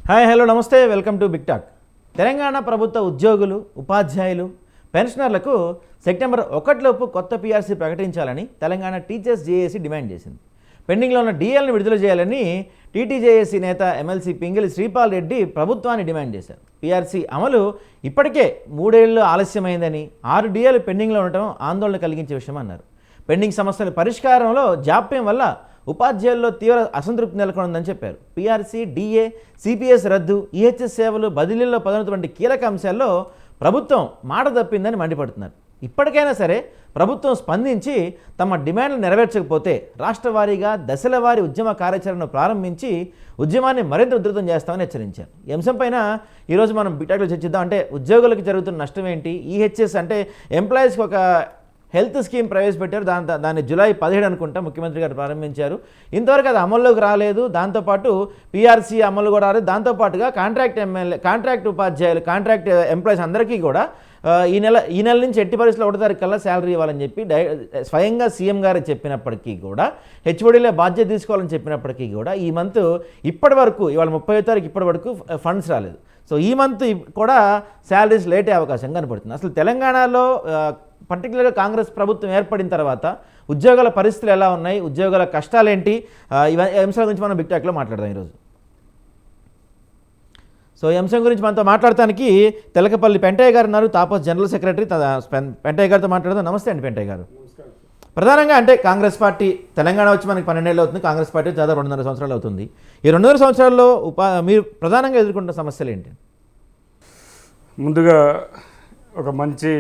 Hi hello నమస్తే welcome to big talk. Telangana ప్రభుత్వ ఉద్యోగులు, ఉపాధ్యాయులు, పెన్షనర్లకు సెప్టెంబర్ 1లోపు కొత్త పీఆర్సీ ప్రకటించాలని తెలంగాణ టీచర్స్ జేఏసీ డిమాండ్ చేసింది. పెండింగ్లో ఉన్న డిఎల్ని విడుదల చేయాలని టీటీజేఏసీ నేత ఎమ్మెల్సీ పింగిలి శ్రీపాల్ రెడ్డి ప్రభుత్వాన్ని డిమాండ్ చేశారు. పీఆర్సీ అమలు ఇప్పటికే 3 ఏళ్లు ఆలస్యమైందని, 6 డిఎల్ పెండింగ్లో ఉండటం ఆందోళన కలిగించే విషయం అన్నారు. పెండింగ్ సమస్యల పరిష్కారంలో జాప్యం వల్ల ఉపాధ్యాయుల్లో తీవ్ర అసంతృప్తి నెలకొందని చెప్పారు. పీఆర్సీ, డిఏ, సిపిఎస్ రద్దు, ఈహెచ్ఎస్ సేవలు, బదిలీల్లో పదోన్నతి వంటి కీలక అంశాల్లో ప్రభుత్వం మాట తప్పిందని మండిపడుతున్నారు. ఇప్పటికైనా సరే ప్రభుత్వం స్పందించి తమ డిమాండ్లు నెరవేర్చకపోతే రాష్ట్ర వారీగా దశల వారీ ఉద్యమ కార్యాచరణను ప్రారంభించి ఉద్యమాన్ని మరింత ఉధృతం చేస్తామని హెచ్చరించారు. ఈ అంశంపైన ఈరోజు మనం బిటాక్లో చర్చిద్దాం. అంటే ఉద్యోగులకు జరుగుతున్న నష్టం ఏంటి, ఈహెచ్ఎస్ అంటే ఎంప్లాయీస్కి ఒక హెల్త్ స్కీమ్ ప్రవేశపెట్టారు. దాన్ని జూలై 17 అనుకుంటా ముఖ్యమంత్రి గారు ప్రారంభించారు. ఇంతవరకు అది అమల్లోకి రాలేదు. దాంతోపాటు పీఆర్సీ అమలు కూడా రాలేదు. దాంతోపాటుగా కాంట్రాక్ట్ ఉపాధ్యాయులు, కాంట్రాక్ట్ ఎంప్లాయీస్ అందరికీ కూడా ఈ నెల నుంచి ఎట్టి పరిస్థితుల్లో 1 తారీఖు కల్లా శాలరీ ఇవ్వాలని చెప్పి స్వయంగా సీఎం గారు చెప్పినప్పటికీ కూడా, హెచ్ఓడీలే బాధ్యత తీసుకోవాలని చెప్పినప్పటికీ కూడా ఈ మంత్ ఇప్పటి వరకు, ఇవాళ 30వ తారీఖు ఇప్పటి వరకు ఫండ్స్ రాలేదు. సో ఈ మంత్ కూడా శాలరీస్ లేట్ అయ్యే అవకాశం కనపడుతుంది. అసలు తెలంగాణలో పర్టికులర్గా కాంగ్రెస్ ప్రభుత్వం ఏర్పడిన తర్వాత ఉద్యోగాల పరిస్థితులు ఎలా ఉన్నాయి, ఉద్యోగాల కష్టాలేంటి, ఈ అంశాల గురించి మనం బిగ్ టాక్లో మాట్లాడదాం ఈరోజు. సో ఈ అంశం గురించి మనతో మాట్లాడటానికి తెలకపల్లి పెంటయ్య గారు ఉన్నారు, తాపస్ జనరల్ సెక్రటరీ. పెంటయ్య గారితో మాట్లాడదాం. నమస్తే అండి పెంటయ్య గారు. ప్రధానంగా అంటే కాంగ్రెస్ పార్టీ తెలంగాణ వచ్చి మనకి 12 ఏళ్ళు అవుతుంది. కాంగ్రెస్ పార్టీ దాదాపు 2.5 సంవత్సరాలు అవుతుంది. ఈ 2.5 సంవత్సరాల్లో మీరు ప్రధానంగా ఎదుర్కొంటున్న సమస్యలు ఏంటి? ముందుగా ఒక మంచి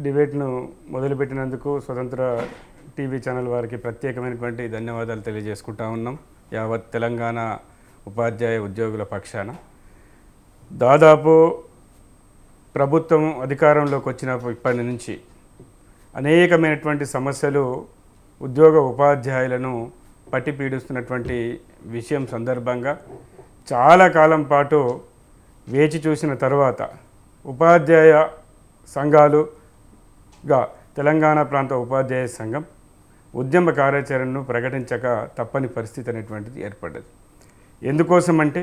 డిబేట్ను మొదలుపెట్టినందుకు స్వతంత్ర టీవీ ఛానల్ వారికి ప్రత్యేకమైనటువంటి ధన్యవాదాలు తెలియజేసుకుంటా ఉన్నాం. యావత్ తెలంగాణ ఉపాధ్యాయ ఉద్యోగుల పక్షాన దాదాపు ప్రభుత్వం అధికారంలోకి వచ్చినప్పటి నుంచి అనేకమైనటువంటి సమస్యలు ఉద్యోగ ఉపాధ్యాయులను పట్టి పీడిస్తున్నటువంటి విషయం సందర్భంగా చాలా కాలం పాటు వేచి చూసిన తర్వాత ఉపాధ్యాయ సంఘాలుగా తెలంగాణ ప్రాంత ఉపాధ్యాయ సంఘం ఉద్యమ కార్యాచరణను ప్రకటించక తప్పని పరిస్థితి అనేటువంటిది ఏర్పడ్డది. ఎందుకోసమంటే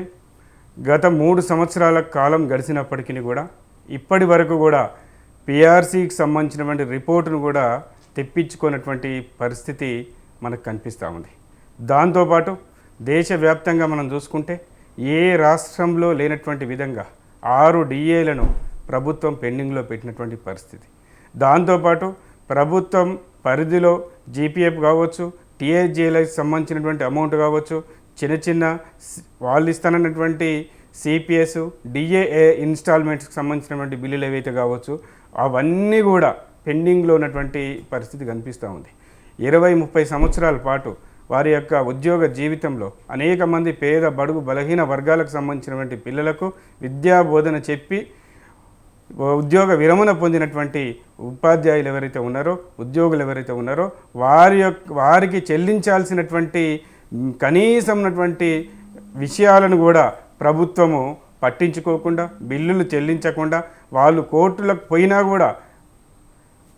గత 3 సంవత్సరాల కాలం గడిచినప్పటికీ కూడా ఇప్పటి వరకు కూడా పీఆర్సీకి సంబంధించినటువంటి రిపోర్టును కూడా తెప్పించుకున్నటువంటి పరిస్థితి మనకు కనిపిస్తూ ఉంది. దాంతోపాటు దేశవ్యాప్తంగా మనం చూసుకుంటే ఏ రాష్ట్రంలో లేనటువంటి విధంగా 6 డిఏలను ప్రభుత్వం పెండింగ్లో పెట్టినటువంటి పరిస్థితి. దాంతోపాటు ప్రభుత్వం పరిధిలో జీపీఎఫ్ కావచ్చు, టీఏజీలకు సంబంధించినటువంటి అమౌంట్ కావచ్చు, చిన్న వాళ్ళు ఇస్తానన్నటువంటి సిపిఎస్, డిఏఏ ఇన్స్టాల్మెంట్స్కి సంబంధించినటువంటి బిల్లులు ఏవైతే కావచ్చు అవన్నీ కూడా పెండింగ్లో ఉన్నటువంటి పరిస్థితి కనిపిస్తూ ఉంది. 20-30 సంవత్సరాల పాటు వారి యొక్క ఉద్యోగ జీవితంలో అనేక మంది పేద, బడుగు, బలహీన వర్గాలకు సంబంధించినటువంటి పిల్లలకు విద్యా బోధన చెప్పి ఉద్యోగ విరమణ పొందినటువంటి ఉపాధ్యాయులు ఎవరైతే ఉన్నారో, ఉద్యోగులు ఎవరైతే ఉన్నారో వారికి చెల్లించాల్సినటువంటి కనీసం ఉన్నటువంటి విషయాలను కూడా ప్రభుత్వము పట్టించుకోకుండా, బిల్లులు చెల్లించకుండా, వాళ్ళు కోర్టులకు పోయినా కూడా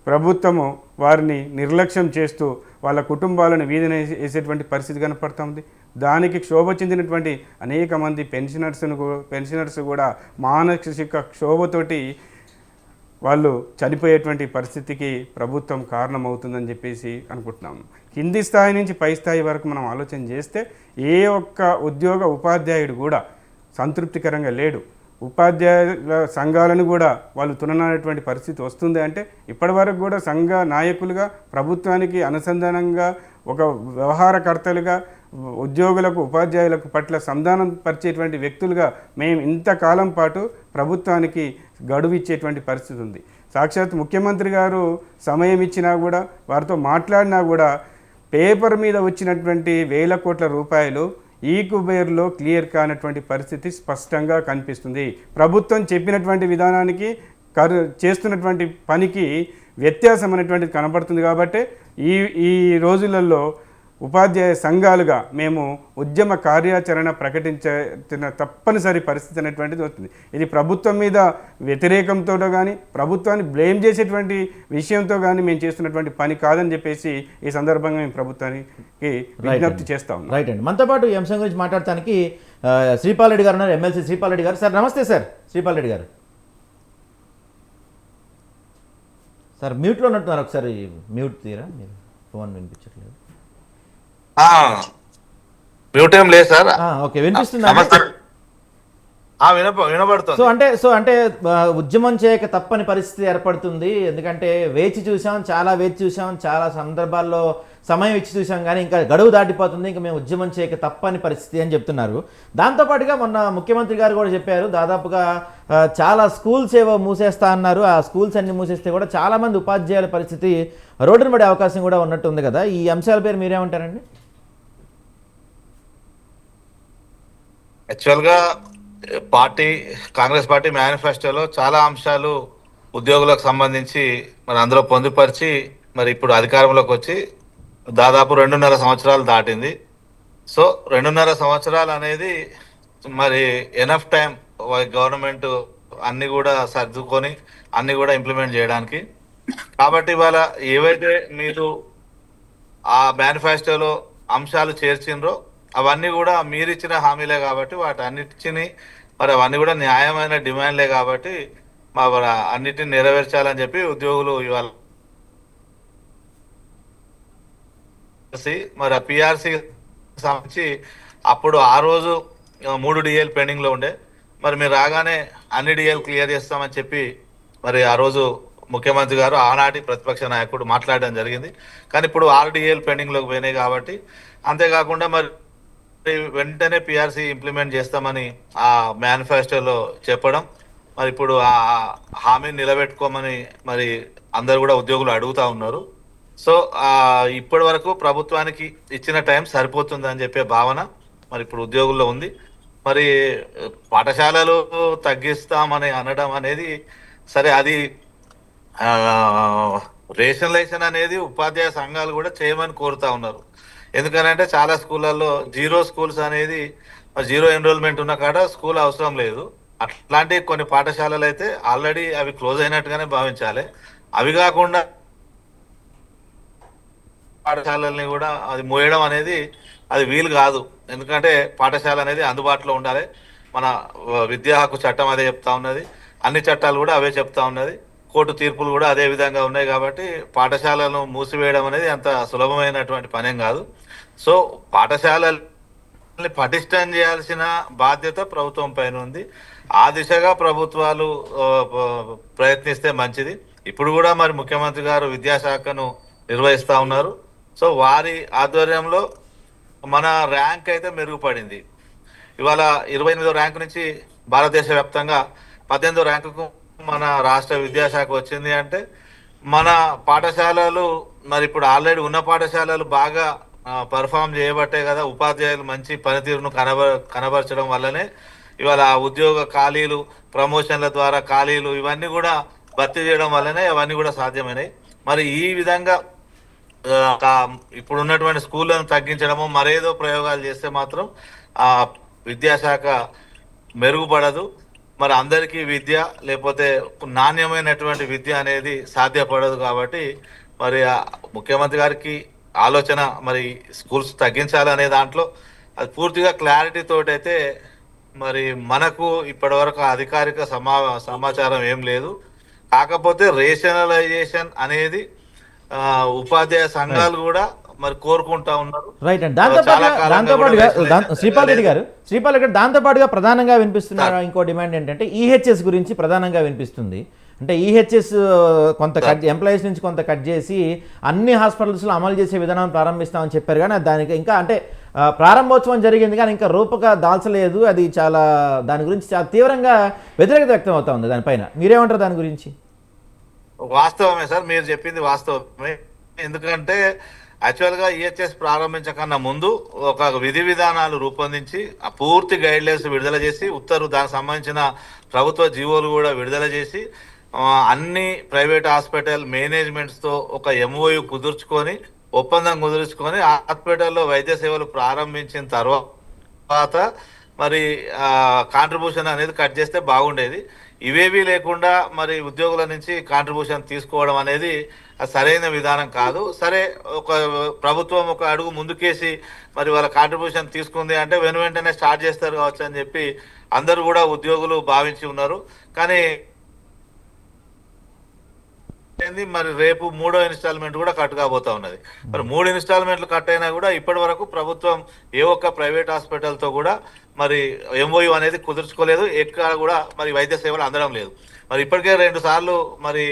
ప్రభుత్వము వారిని నిర్లక్ష్యం చేస్తూ వాళ్ళ కుటుంబాలను వీధిన వేసేటువంటి పరిస్థితి కనపడుతుంది. దానికి క్షోభ చెందినటువంటి అనేక మంది పెన్షనర్స్ కూడా మానసిక క్షోభతోటి వాళ్ళు చనిపోయేటువంటి పరిస్థితికి ప్రభుత్వం కారణమవుతుందని చెప్పేసి అనుకుంటున్నాము. కింది స్థాయి నుంచి పై స్థాయి వరకు మనం ఆలోచన చేస్తే ఏ ఒక్క ఉద్యోగ ఉపాధ్యాయుడు కూడా సంతృప్తికరంగా లేడు. ఉపాధ్యాయుల సంఘాలను కూడా వాళ్ళు తుననటువంటి పరిస్థితి వస్తుంది. అంటే ఇప్పటి వరకు కూడా సంఘ నాయకులుగా ప్రభుత్వానికి అనుసంధానంగా ఒక వ్యవహారకర్తలుగా ఉద్యోగులకు, ఉపాధ్యాయులకు పట్ల సంధానం పరిచేటువంటి వ్యక్తులుగా మేము ఇంతకాలం పాటు ప్రభుత్వానికి గడువు ఇచ్చేటువంటి పరిస్థితి ఉంది. సాక్షాత్ ముఖ్యమంత్రి గారు సమయం ఇచ్చినా కూడా, వారితో మాట్లాడినా కూడా పేపర్ మీద వచ్చినటువంటి వేల కోట్ల రూపాయలు ఈ కుబేర్లో క్లియర్ కానటువంటి పరిస్థితి స్పష్టంగా కనిపిస్తుంది. ప్రభుత్వం చెప్పినటువంటి విధానానికి చేస్తున్నటువంటి పనికి వ్యత్యాసం అనేటువంటిది కనబడుతుంది. కాబట్టి ఈ రోజులలో ఉపాధ్యాయ సంఘాలుగా మేము ఉద్యమ కార్యాచరణ ప్రకటించిన తప్పనిసరి పరిస్థితి అనేటువంటిది వస్తుంది. ఇది ప్రభుత్వం మీద వ్యతిరేకంతో కానీ ప్రభుత్వాన్ని బ్లేమ్ చేసేటువంటి విషయంతో కానీ మేము చేస్తున్నటువంటి పని కాదని చెప్పేసి ఈ సందర్భంగా మేము ప్రభుత్వానికి విజ్ఞప్తి చేస్తా ఉన్నాం. రైట్ అండి. మనతో పాటు ఈ అంశం గురించి మాట్లాడటానికి శ్రీపాల్ రెడ్డి గారు ఉన్నారు, ఎమ్మెల్సీ శ్రీపాల్ రెడ్డి గారు. సార్ నమస్తే. సార్ శ్రీపాల్ రెడ్డి గారు సార్ మ్యూట్లో ఉన్నట్టున్నారు, ఒకసారి మ్యూట్ తీరా, మీరు ఫోన్ వినిపించట్లేదు. మ్యూట్ ఏం లేదు సార్. ఓకే, వినిపిస్తుంది. వినబడుతుంది. సో అంటే ఉద్యమం చేయక తప్పని పరిస్థితి ఏర్పడుతుంది. ఎందుకంటే చాలా వేచి చూసాం, చాలా సందర్భాల్లో సమయం ఇచ్చి చూసాం, కానీ ఇంకా గడువు దాటిపోతుంది, ఇంకా మేము ఉద్యమం చేయక తప్పని పరిస్థితి అని చెప్తున్నారు. దాంతోపాటుగా మొన్న ముఖ్యమంత్రి గారు కూడా చెప్పారు, దాదాపుగా చాలా స్కూల్స్ ఏవో మూసేస్తా అన్నారు. ఆ స్కూల్స్ అన్ని మూసేస్తే కూడా చాలామంది ఉపాధ్యాయుల పరిస్థితి రోడ్డున పడే అవకాశం కూడా ఉన్నట్టుంది కదా. ఈ అంశాల పేరు మీరేమంటారండి? యాక్చువల్గా కాంగ్రెస్ పార్టీ మేనిఫెస్టోలో చాలా అంశాలు ఉద్యోగులకు సంబంధించి మరి అందులో పొందుపరిచి మరి ఇప్పుడు అధికారంలోకి వచ్చి దాదాపు 2.5 సంవత్సరాలు దాటింది. సో 2.5 సంవత్సరాలు అనేది మరి ఎనఫ్ టైం గవర్నమెంట్ అన్ని కూడా సర్దుకొని అన్ని కూడా ఇంప్లిమెంట్ చేయడానికి. కాబట్టి ఇవాళ ఏవైతే మీరు ఆ మేనిఫెస్టోలో అంశాలు చేర్చిండ్రో అవన్నీ కూడా మీరిచ్చిన హామీలే కాబట్టి వాటన్నిటిని మరి అవన్నీ కూడా న్యాయమైన డిమాండ్లే కాబట్టి అన్నిటిని నెరవేర్చాలని చెప్పి ఉద్యోగులు ఇవాళ మరి ఆ పిఆర్సీ సంబంధించి అప్పుడు ఆ రోజు 3 డిఏలు పెండింగ్ లో ఉండే, మరి మీరు రాగానే అన్ని డిఏలు క్లియర్ చేస్తామని చెప్పి మరి ఆ రోజు ముఖ్యమంత్రి గారు ఆనాటి ప్రతిపక్ష నాయకుడు మాట్లాడడం జరిగింది. కానీ ఇప్పుడు 6 డిఏలు పెండింగ్ లోకి పోయినాయి కాబట్టి, అంతేకాకుండా మరి వెంటనే పిఆర్సీ ఇంప్లిమెంట్ చేస్తామని ఆ మేనిఫెస్టోలో చెప్పడం, మరి ఇప్పుడు ఆ హామీని నిలబెట్టుకోమని మరి అందరు కూడా ఉద్యోగులు అడుగుతా ఉన్నారు. సో ఇప్పటి వరకు ప్రభుత్వానికి ఇచ్చిన టైం సరిపోతుందని చెప్పే భావన మరి ఇప్పుడు ఉద్యోగుల్లో ఉంది. మరి పాఠశాలలు తగ్గిస్తామని అనడం అనేది సరే, అది రేషనలైజేషన్ అనేది ఉపాధ్యాయ సంఘాలు కూడా చేయమని కోరుతా ఉన్నారు. ఎందుకనంటే చాలా స్కూళ్ళల్లో జీరో స్కూల్స్ అనేది, జీరో ఎన్రోల్మెంట్ ఉన్న కాడ స్కూల్ అవసరం లేదు. అట్లాంటి కొన్ని పాఠశాలలు అయితే ఆల్రెడీ అవి క్లోజ్ అయినట్టుగానే భావించాలి. అవి కాకుండా పాఠశాలల్ని కూడా అది మోయడం అనేది అది వీలు కాదు. ఎందుకంటే పాఠశాల అనేది అందుబాటులో ఉండాలి. మన విద్యా హక్కు చట్టం అదే చెప్తా ఉన్నది, అన్ని చట్టాలు కూడా అవే చెప్తా ఉన్నది, కోర్టు తీర్పులు కూడా అదే విధంగా ఉన్నాయి. కాబట్టి పాఠశాలను మూసివేయడం అనేది అంత సులభమైనటువంటి పనేం కాదు. సో పాఠశాలని పటిష్టం చేయాల్సిన బాధ్యత ప్రభుత్వం పైన ఉంది. ఆ దిశగా ప్రభుత్వాలు ప్రయత్నిస్తే మంచిది. ఇప్పుడు కూడా మరి ముఖ్యమంత్రి గారు విద్యాశాఖను నిర్వహిస్తా ఉన్నారు. సో వారి ఆధ్వర్యంలో మన ర్యాంక్ అయితే మెరుగుపడింది. ఇవాళ 28వ ర్యాంకు నుంచి భారతదేశ వ్యాప్తంగా 18వ ర్యాంకుకు మన రాష్ట్ర విద్యాశాఖ వచ్చింది. అంటే మన పాఠశాలలు మరి ఇప్పుడు ఆల్రెడీ ఉన్న పాఠశాలలు బాగా పర్ఫామ్ చేయబట్టే కదా, ఉపాధ్యాయులు మంచి పనితీరును కనబరచడం వల్లనే ఇవాళ ఉద్యోగ ఖాళీలు, ప్రమోషన్ల ద్వారా ఖాళీలు ఇవన్నీ కూడా భర్తీ చేయడం వల్లనే అవన్నీ కూడా సాధ్యమైనాయి. మరి ఈ విధంగా ఇప్పుడు ఉన్నటువంటి స్కూళ్ళను తగ్గించడము మరేదో ప్రయోగాలు చేస్తే మాత్రం ఆ విద్యాశాఖ మెరుగుపడదు. మరి అందరికీ విద్య లేకపోతే నాణ్యమైనటువంటి విద్య అనేది సాధ్యపడదు. కాబట్టి మరి ముఖ్యమంత్రి గారికి ఆలోచన మరి స్కూల్స్ తగ్గించాలనే దాంట్లో అది పూర్తిగా క్లారిటీ తోటైతే మరి మనకు ఇప్పటి వరకు అధికారిక సమాచారం ఏం లేదు. కాకపోతే రేషనలైజేషన్ అనేది ఉపాధ్యాయ సంఘాలు కూడా మరి కోరుకుంటా ఉన్నారు. రైట్ అండి. దాంతోపాటుగా శ్రీపాల్ రెడ్డి గారు దాంతోపాటుగా ప్రధానంగా వినిపిస్తున్న ఇంకో డిమాండ్ ఏంటంటే ఈహెచ్ఎస్ గురించి ప్రధానంగా వినిపిస్తుంది. అంటే ఈహెచ్ఎస్ కొంత ఎంప్లాయీస్ నుంచి కొంత కట్ చేసి అన్ని హాస్పిటల్స్లో అమలు చేసే విధానం ప్రారంభిస్తామని చెప్పారు. కానీ దానికి ఇంకా అంటే ప్రారంభోత్సవం జరిగింది కానీ ఇంకా రూపక దాల్చలేదు. అది దాని గురించి చాలా తీవ్రంగా వ్యతిరేకత వ్యక్తం అవుతా ఉంది. దానిపైన మీరేమంటారు దాని గురించి? వాస్తవమే సార్, మీరు చెప్పింది వాస్తవమే. ఎందుకంటే యాక్చువల్గా ఈహెచ్ఎస్ ప్రారంభించకన్నా ముందు ఒక విధి విధానాలు రూపొందించి ఆ పూర్తి గైడ్లైన్స్ విడుదల చేసి దానికి సంబంధించిన ప్రభుత్వ జీవోలు కూడా విడుదల చేసి అన్ని ప్రైవేట్ హాస్పిటల్ మేనేజ్మెంట్స్తో ఒక ఎంఓయు కుదుర్చుకొని ఒప్పందం కుదుర్చుకొని హాస్పిటల్లో వైద్య సేవలు ప్రారంభించిన తర్వాత మరి కాంట్రిబ్యూషన్ అనేది కట్ చేస్తే బాగుండేది. ఇవేవీ లేకుండా మరి ఉద్యోగుల నుంచి కాంట్రిబ్యూషన్ తీసుకోవడం అనేది సరైన విధానం కాదు. సరే, ఒక ప్రభుత్వం ఒక అడుగు ముందుకేసి మరి వాళ్ళ కాంట్రిబ్యూషన్ తీసుకుంది అంటే వెంటనే స్టార్ట్ చేస్తారు కావచ్చు అని చెప్పి అందరూ కూడా ఉద్యోగులు భావించి ఉన్నారు. కానీ మరి రేపు 3వ ఇన్స్టాల్మెంట్ కూడా కట్ కాబోతా ఉన్నది. మరి 3 ఇన్స్టాల్మెంట్లు కట్ అయినా కూడా ఇప్పటి వరకు ప్రభుత్వం ఏ ఒక్క ప్రైవేట్ హాస్పిటల్తో కూడా మరి ఎంఓయూ అనేది కుదుర్చుకోలేదు. ఎక్కడ కూడా మరి వైద్య సేవలు అందడం లేదు. మరి ఇప్పటికే 2 సార్లు మరి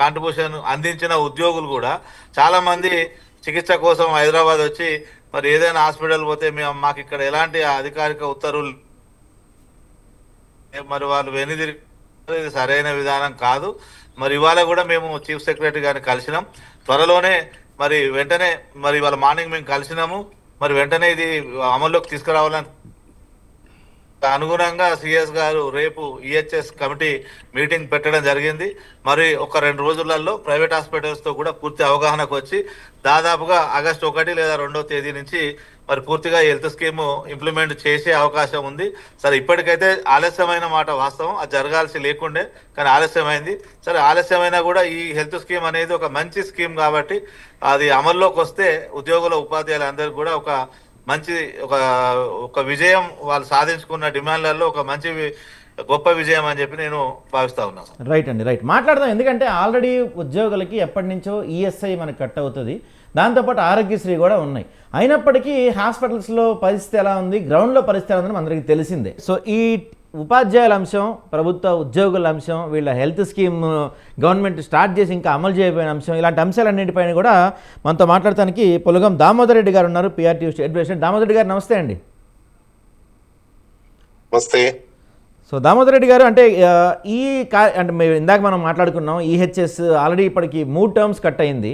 కాంట్రిబ్యూషన్ అందించిన ఉద్యోగులు కూడా చాలా మంది చికిత్స కోసం హైదరాబాద్ వచ్చి మరి ఏదైనా హాస్పిటల్ పోతే మాకు ఇక్కడ ఎలాంటి అధికారిక ఉత్తర్వులు మరి వాళ్ళు వెనుదిరిగి, ఇది సరైన విధానం కాదు. మరి ఇవాళ కూడా మేము చీఫ్ సెక్రటరీ గారిని కలిసినాం. త్వరలోనే మరి వెంటనే మరి ఇవాళ మార్నింగ్ మేము కలిసినాము. మరి వెంటనే ఇది అమల్లోకి తీసుకురావాలని అనుగుణంగా సిఎస్ గారు రేపు ఈహెచ్ఎస్ కమిటీ మీటింగ్ పెట్టడం జరిగింది. మరి ఒక 2 రోజులలో ప్రైవేట్ హాస్పిటల్స్తో కూడా పూర్తి అవగాహనకు వచ్చి దాదాపుగా ఆగస్టు 1 లేదా 2వ తేదీ నుంచి మరి పూర్తిగా హెల్త్ స్కీమ్ ఇంప్లిమెంట్ చేసే అవకాశం ఉంది. సరే, ఇప్పటికైతే ఆలస్యమైన మాట వాస్తవం, అది జరగాల్సి లేకుండే కానీ ఆలస్యమైంది. సరే, ఆలస్యమైనా కూడా ఈ హెల్త్ స్కీమ్ అనేది ఒక మంచి స్కీమ్ కాబట్టి అది అమల్లోకి వస్తే ఉద్యోగుల ఉపాధ్యాయులందరికీ కూడా ఒక మంచి ఒక విజయం, వాళ్ళు సాధించుకున్న డిమాండ్లలో ఒక మంచి గొప్ప విజయం అని చెప్పి నేను భావిస్తా ఉన్నాను. రైట్ అండి, రైట్, మాట్లాడదాం. ఎందుకంటే ఆల్రెడీ ఉద్యోగులకి ఎప్పటి నుంచో ఈఎస్ఐ మనకు కట్ అవుతుంది, దాంతోపాటు ఆరోగ్యశ్రీ కూడా ఉన్నాయి. అయినప్పటికీ హాస్పిటల్స్లో పరిస్థితి ఎలా ఉంది, గ్రౌండ్లో పరిస్థితి ఎలా ఉందని అందరికీ తెలిసిందే. సో ఈ ఉపాధ్యాయుల అంశం, ప్రభుత్వ ఉద్యోగుల అంశం, వీళ్ళ హెల్త్ స్కీమ్ గవర్నమెంట్ స్టార్ట్ చేసి ఇంకా అమలు చేయబోయే అంశం, ఇలాంటి అంశాలన్నింటిపైన కూడా మనతో మాట్లాడటానికి పొలుగం దామోదర్ రెడ్డి గారు ఉన్నారు, PRT state president. Damodar Reddy గారు నమస్తే అండి. నమస్తే. సో దామోదర్ రెడ్డి గారు, అంటే అంటే ఇందాక మనం మాట్లాడుకున్నాం, ఈహెచ్ఎస్ ఆల్రెడీ ఇప్పటికి 3 టర్మ్స్ కట్ అయింది,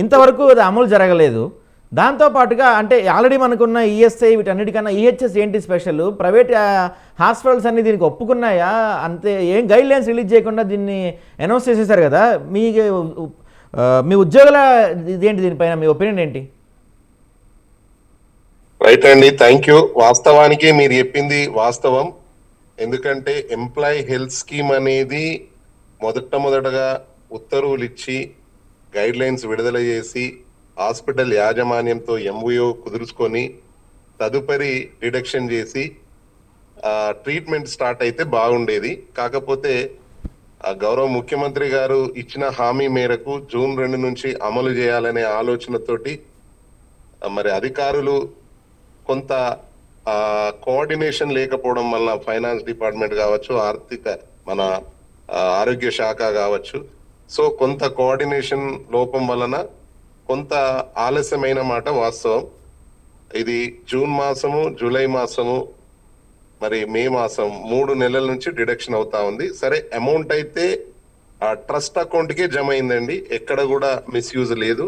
ఇంతవరకు అది అమలు జరగలేదు. దాంతోపాటుగా అంటే ఆల్రెడీ మనకున్న ఈఎస్ఐ వీటన్నిటికన్నా ఈహెచ్ఎస్ ఏంటి స్పెషల్? ప్రైవేట్ హాస్పిటల్స్ అన్ని దీనికి ఒప్పుకున్నాయా? అంతే, ఏం గైడ్ లైన్స్ రిలీజ్ చేయకుండా దీన్ని అనౌన్స్ చేసేసారు కదా. మీ ఉద్యోగుల ఇదేంటి, దీనిపైన మీ ఒపీనియన్ ఏంటి? రైట్ అండి, థ్యాంక్ యూ. వాస్తవానికి మీరు చెప్పింది వాస్తవం. ఎందుకంటే ఎంప్లాయీ హెల్త్ స్కీమ్ అనేది మొదటగా ఉత్తర్వులు ఇచ్చి గైడ్ లైన్స్ విడుదల చేసి హాస్పిటల్ యాజమాన్యంతో ఎంఓయూ కుదుర్చుకొని తదుపరి డిడక్షన్ చేసి ట్రీట్మెంట్ స్టార్ట్ అయితే బాగుండేది. కాకపోతే గౌరవ ముఖ్యమంత్రి గారు ఇచ్చిన హామీ మేరకు జూన్ 2 నుంచి అమలు చేయాలనే ఆలోచనతోటి మరి అధికారులు కొంత కోఆర్డినేషన్ లేకపోవడం వల్ల ఫైనాన్స్ డిపార్ట్మెంట్ కావచ్చు, మన ఆరోగ్య శాఖ కావచ్చు, సో కొంత కోఆర్డినేషన్ లోపం వలన కొంత ఆలస్యమైన మాట వాస్తవం. ఇది జూన్ మాసము, జూలై మాసము, మరి మే మాసం 3 నెలల నుంచి డిడక్షన్ అవుతా ఉంది. సరే, అమౌంట్ అయితే ట్రస్ట్ అకౌంట్కే జమ అయిందండి, ఎక్కడ కూడా మిస్యూజ్ లేదు,